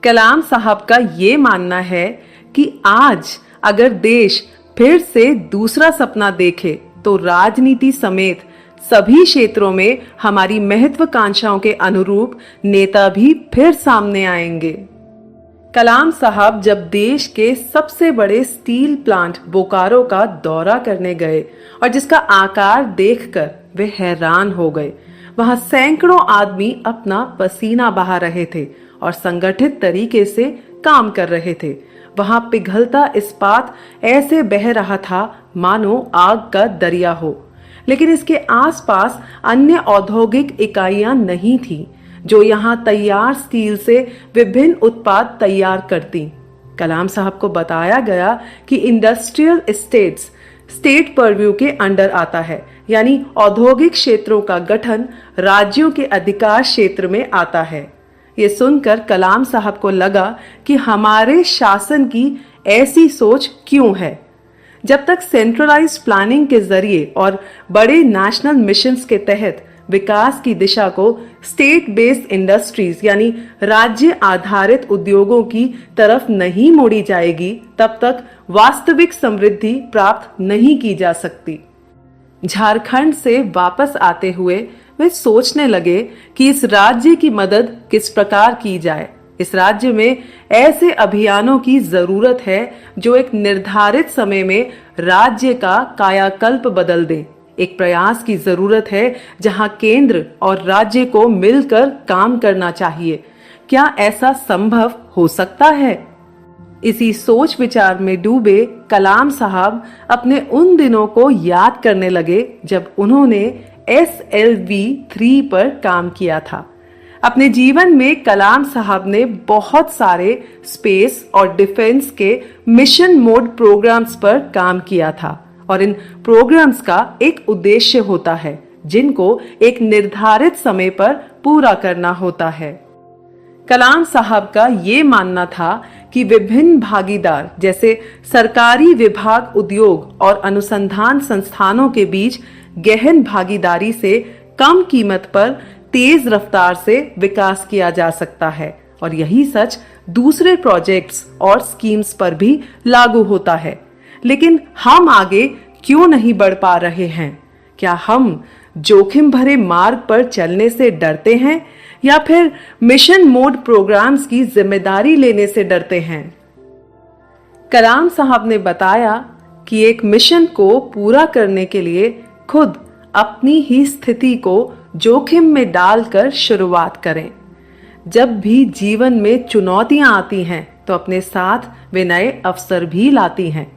कलाम साहब का ये मानना है कि आज अगर देश फिर से दूसरा सपना देखे तो राजनीति समेत सभी क्षेत्रों में हमारी महत्वाकांक्षाओं के अनुरूप नेता भी फिर सामने आएंगे। कलाम साहब जब देश के सबसे बड़े स्टील प्लांट बोकारो का दौरा करने गए और जिसका आकार देखकर वे हैरान हो गए। वहां सैकड़ों आदमी अपना पसीना बहा रहे थे और संगठित तरीके से काम कर रहे थे। वहां पिघलता इस्पात ऐसे बह रहा था मानो आग का दरिया हो, लेकिन इसके आसपास अन्य औद्योगिक इकाइयां नहीं थीं जो यहाँ तैयार स्टील से विभिन्न उत्पाद तैयार करती। कलाम साहब को बताया गया कि इंडस्ट्रियल एस्टेट्स स्टेट परव्यू के अंडर आता है, यानी औद्योगिक क्षेत्रों का गठन राज्यों के अधिकार क्षेत्र में आता है। ये सुनकर कलाम साहब को लगा कि हमारे शासन की ऐसी सोच क्यों है। जब तक सेंट्रलाइज्ड प्लानिंग के जरिए और बड़े नेशनल मिशंस के तहत विकास की दिशा को स्टेट बेस्ड इंडस्ट्रीज यानी राज्य आधारित उद्योगों की तरफ नहीं मोड़ी जाएगी, तब तक वास्तविक समृद्धि प्राप्त नहीं की जा सकती। झारखंड से वापस आते हुए वे सोचने लगे कि इस राज्य की मदद किस प्रकार की जाए। इस राज्य में ऐसे अभियानों की जरूरत है जो एक निर्धारित समय में राज्य का कायाकल्प बदल दे। एक प्रयास की जरूरत है जहां केंद्र और राज्य को मिलकर काम करना चाहिए। क्या ऐसा संभव हो सकता है? इसी सोच विचार में डूबे कलाम साहब अपने उन दिनों को याद करने लगे जब उन्होंने SLV 3 पर काम किया था। अपने जीवन में कलाम साहब ने बहुत सारे स्पेस और डिफेंस के मिशन मोड प्रोग्राम्स पर काम किया था और इन प्रोग्राम्स का एक उद्देश्य होता है जिनको एक निर्धारित समय पर पूरा करना होता है। कलाम साहब का ये मानना था कि विभिन्न भागीदार जैसे सरकारी विभाग, उद्योग और अनुसंधान संस्थानों के बीच गहन भागीदारी से कम कीमत पर तेज रफ्तार से विकास किया जा सकता है और यही सच दूसरे प्रोजेक्ट्स और स्कीम्स पर भी लागू होता है। लेकिन हम आगे क्यों नहीं बढ़ पा रहे हैं? क्या हम जोखिम भरे मार्ग पर चलने से डरते हैं या फिर मिशन मोड प्रोग्राम्स की जिम्मेदारी लेने से डरते हैं? कलाम साहब ने बताया कि एक मिशन को पूरा करने के लिए खुद अपनी ही स्थिति को जोखिम में डालकर शुरुआत करें। जब भी जीवन में चुनौतियां आती हैं तो अपने साथ वे नए अवसर भी लाती हैं।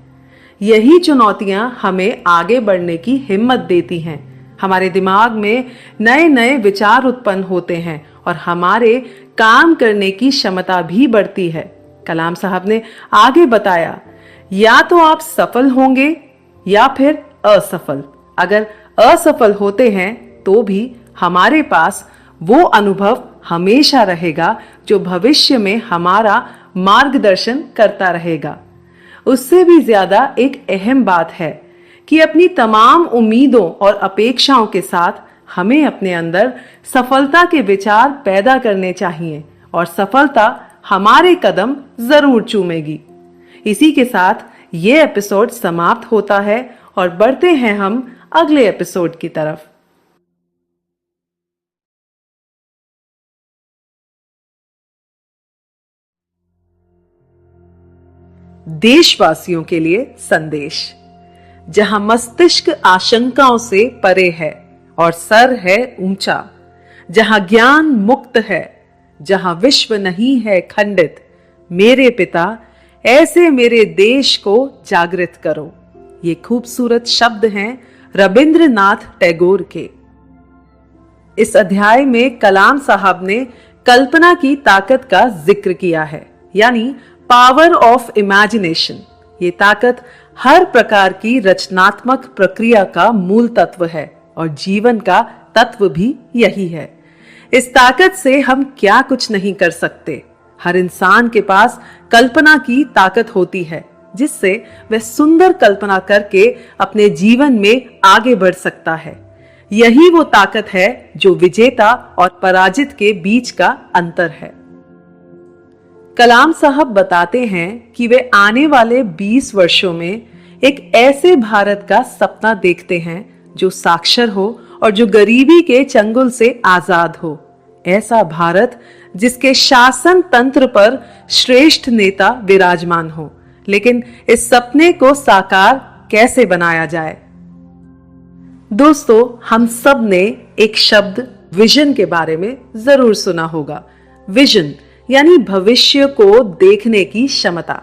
यही चुनौतियां हमें आगे बढ़ने की हिम्मत देती हैं। हमारे दिमाग में नए नए विचार उत्पन्न होते हैं और हमारे काम करने की क्षमता भी बढ़ती है। कलाम साहब ने आगे बताया, या तो आप सफल होंगे या फिर असफल। अगर असफल होते हैं तो भी हमारे पास वो अनुभव हमेशा रहेगा जो भविष्य में हमारा मार्गदर्शन करता रहेगा। उससे भी ज्यादा एक अहम बात है कि अपनी तमाम उम्मीदों और अपेक्षाओं के साथ हमें अपने अंदर सफलता के विचार पैदा करने चाहिए और सफलता हमारे कदम जरूर चूमेगी। इसी के साथ ये एपिसोड समाप्त होता है और बढ़ते हैं हम अगले एपिसोड की तरफ। देशवासियों के लिए संदेश। जहां मस्तिष्क आशंकाओं से परे है और सर है ऊंचा, जहां ज्ञान मुक्त है, जहां विश्व नहीं है खंडित, मेरे पिता ऐसे मेरे देश को जागृत करो। ये खूबसूरत शब्द हैं रविंद्रनाथ टैगोर के। इस अध्याय में कलाम साहब ने कल्पना की ताकत का जिक्र किया है, यानी पावर ऑफ इमेजिनेशन। ये ताकत हर प्रकार की रचनात्मक प्रक्रिया का मूल तत्व है और जीवन का तत्व भी यही है। इस ताकत से हम क्या कुछ नहीं कर सकते। हर इंसान के पास कल्पना की ताकत होती है जिससे वह सुंदर कल्पना करके अपने जीवन में आगे बढ़ सकता है। यही वो ताकत है जो विजेता और पराजित के बीच का अंतर है। कलाम साहब बताते हैं कि वे आने वाले 20 वर्षों में एक ऐसे भारत का सपना देखते हैं जो साक्षर हो और जो गरीबी के चंगुल से आजाद हो। ऐसा भारत जिसके शासन तंत्र पर श्रेष्ठ नेता विराजमान हो। लेकिन इस सपने को साकार कैसे बनाया जाए? दोस्तों, हम सब ने एक शब्द विजन के बारे में जरूर सुना होगा। विजन यानी भविष्य को देखने की क्षमता।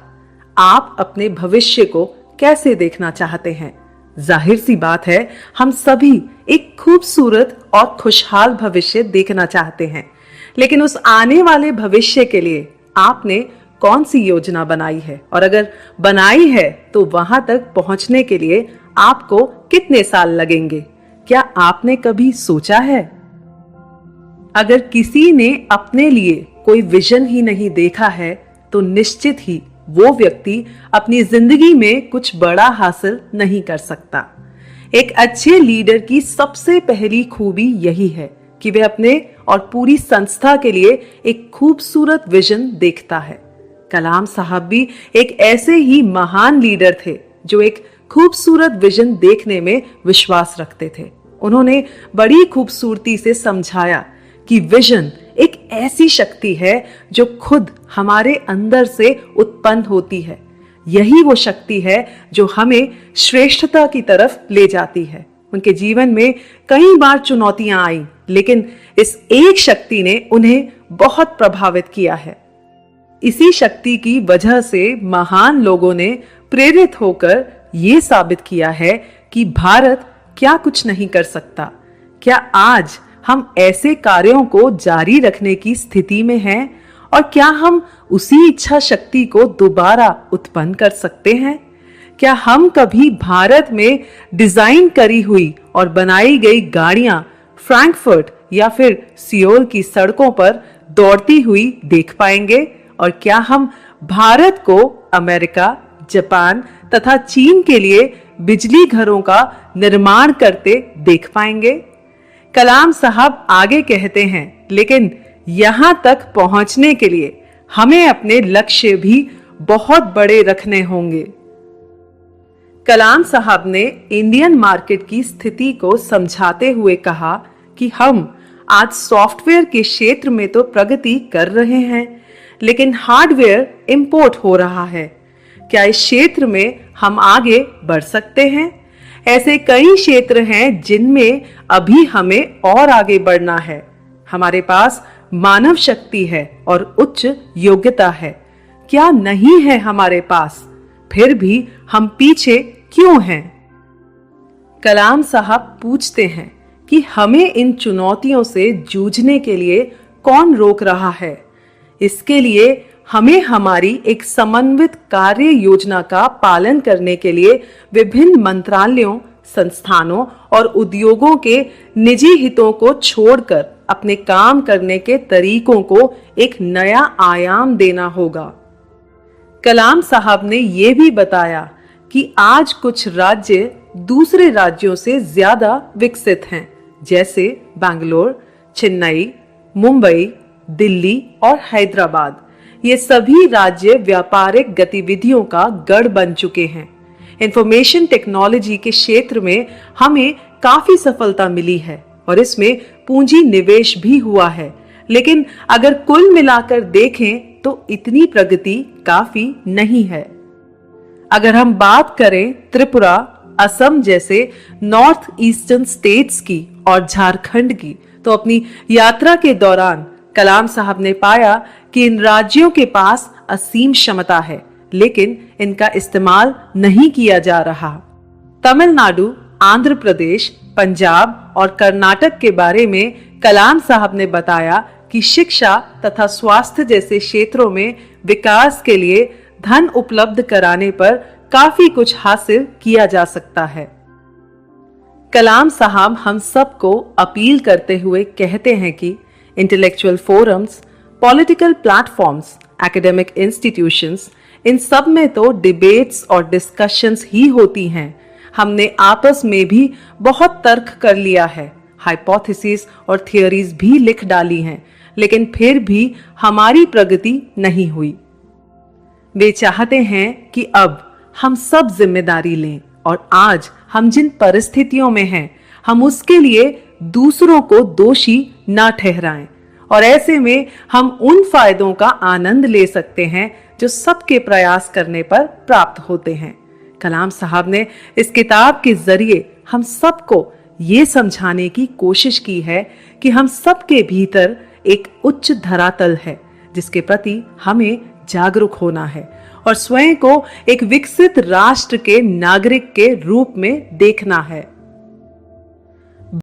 आप अपने भविष्य को कैसे देखना चाहते हैं? जाहिर सी बात है, हम सभी एक खूबसूरत और खुशहाल भविष्य देखना चाहते हैं। लेकिन उस आने वाले भविष्य के लिए आपने कौन सी योजना बनाई है? और अगर बनाई है तो वहां तक पहुंचने के लिए आपको कितने साल लगेंगे? क्या आपने कभी सोचा है? अगर किसी ने अपने लिए कोई विजन ही नहीं देखा है तो निश्चित ही वो व्यक्ति अपनी जिंदगी में कुछ बड़ा हासिल नहीं कर सकता। एक अच्छे लीडर की सबसे पहली खूबी यही है कि वे अपने और पूरी संस्था के लिए एक खूबसूरत विजन देखता है। कलाम साहब भी एक ऐसे ही महान लीडर थे जो एक खूबसूरत विजन देखने में विश्वास रखते थे। उन्होंने बड़ी खूबसूरती से समझाया कि विजन एक ऐसी शक्ति है जो खुद हमारे अंदर से उत्पन्न होती है। यही वो शक्ति है जो हमें श्रेष्ठता की तरफ ले जाती है। उनके जीवन में कई बार चुनौतियां आई, लेकिन इस एक शक्ति ने उन्हें बहुत प्रभावित किया है। इसी शक्ति की वजह से महान लोगों ने प्रेरित होकर ये साबित किया है कि भारत क्या कुछ नहीं कर सकता। क्या आज हम ऐसे कार्यों को जारी रखने की स्थिति में हैं? और क्या हम उसी इच्छा शक्ति को दोबारा उत्पन्न कर सकते हैं? क्या हम कभी भारत में डिजाइन करी हुई और बनाई गई गाड़ियां फ्रैंकफर्ट या फिर सियोल की सड़कों पर दौड़ती हुई देख पाएंगे? और क्या हम भारत को अमेरिका, जापान तथा चीन के लिए बिजली घरों का निर्माण करते देख पाएंगे? कलाम साहब आगे कहते हैं, लेकिन यहां तक पहुंचने के लिए हमें अपने लक्ष्य भी बहुत बड़े रखने होंगे। कलाम साहब ने इंडियन मार्केट की स्थिति को समझाते हुए कहा कि हम आज सॉफ्टवेयर के क्षेत्र में तो प्रगति कर रहे हैं, लेकिन हार्डवेयर इंपोर्ट हो रहा है। क्या इस क्षेत्र में हम आगे बढ़ सकते हैं? ऐसे कई क्षेत्र हैं जिनमें अभी हमें और आगे बढ़ना है। हमारे पास मानव शक्ति है और उच्च योग्यता है। क्या नहीं है हमारे पास? फिर भी हम पीछे क्यों हैं? कलाम साहब पूछते हैं कि हमें इन चुनौतियों से जूझने के लिए कौन रोक रहा है? इसके लिए हमें हमारी एक समन्वित कार्य योजना का पालन करने के लिए विभिन्न मंत्रालयों, संस्थानों और उद्योगों के निजी हितों को छोड़कर अपने काम करने के तरीकों को एक नया आयाम देना होगा। कलाम साहब ने यह भी बताया कि आज कुछ राज्य दूसरे राज्यों से ज्यादा विकसित हैं, जैसे बेंगलोर, चेन्नई, मुंबई, दिल्ली और हैदराबाद। ये सभी राज्य व्यापारिक गतिविधियों का गढ़ बन चुके हैं। इंफॉर्मेशन टेक्नोलॉजी के क्षेत्र में हमें काफी सफलता मिली है और इसमें पूंजी निवेश भी हुआ है, लेकिन अगर कुल मिलाकर देखें तो इतनी प्रगति काफी नहीं है। अगर हम बात करें त्रिपुरा, असम जैसे नॉर्थ ईस्टर्न स्टेट्स की और झारखंड की, तो अपनी यात्रा के दौरान कलाम साहब ने पाया कि इन राज्यों के पास असीम क्षमता है, लेकिन इनका इस्तेमाल नहीं किया जा रहा। तमिलनाडु, आंध्र प्रदेश, पंजाब और कर्नाटक के बारे में कलाम साहब ने बताया कि शिक्षा तथा स्वास्थ्य जैसे क्षेत्रों में विकास के लिए धन उपलब्ध कराने पर काफी कुछ हासिल किया जा सकता है। कलाम साहब हम सबको अपील करते हुए कहते हैं कि intellectual forums, political platforms, academic institutions, इन सब में तो डिबेट्स और डिस्कशंस ही होती हैं। हमने आपस में भी बहुत तर्क कर लिया है, हाइपोथेसिस और थियरीज भी लिख डाली हैं, लेकिन फिर भी हमारी प्रगति नहीं हुई। वे चाहते हैं कि अब हम सब जिम्मेदारी लें और आज हम जिन परिस्थितियों में हैं, हम उसके लिए दूसरों को दोषी ना ठहराएं। और ऐसे में हम उन फायदों का आनंद ले सकते हैं जो सबके प्रयास करने पर प्राप्त होते हैं। कलाम साहब ने इस किताब के जरिए हम सबको ये समझाने की कोशिश की है कि हम सबके भीतर एक उच्च धरातल है जिसके प्रति हमें जागरूक होना है और स्वयं को एक विकसित राष्ट्र के नागरिक के रूप में देखना है।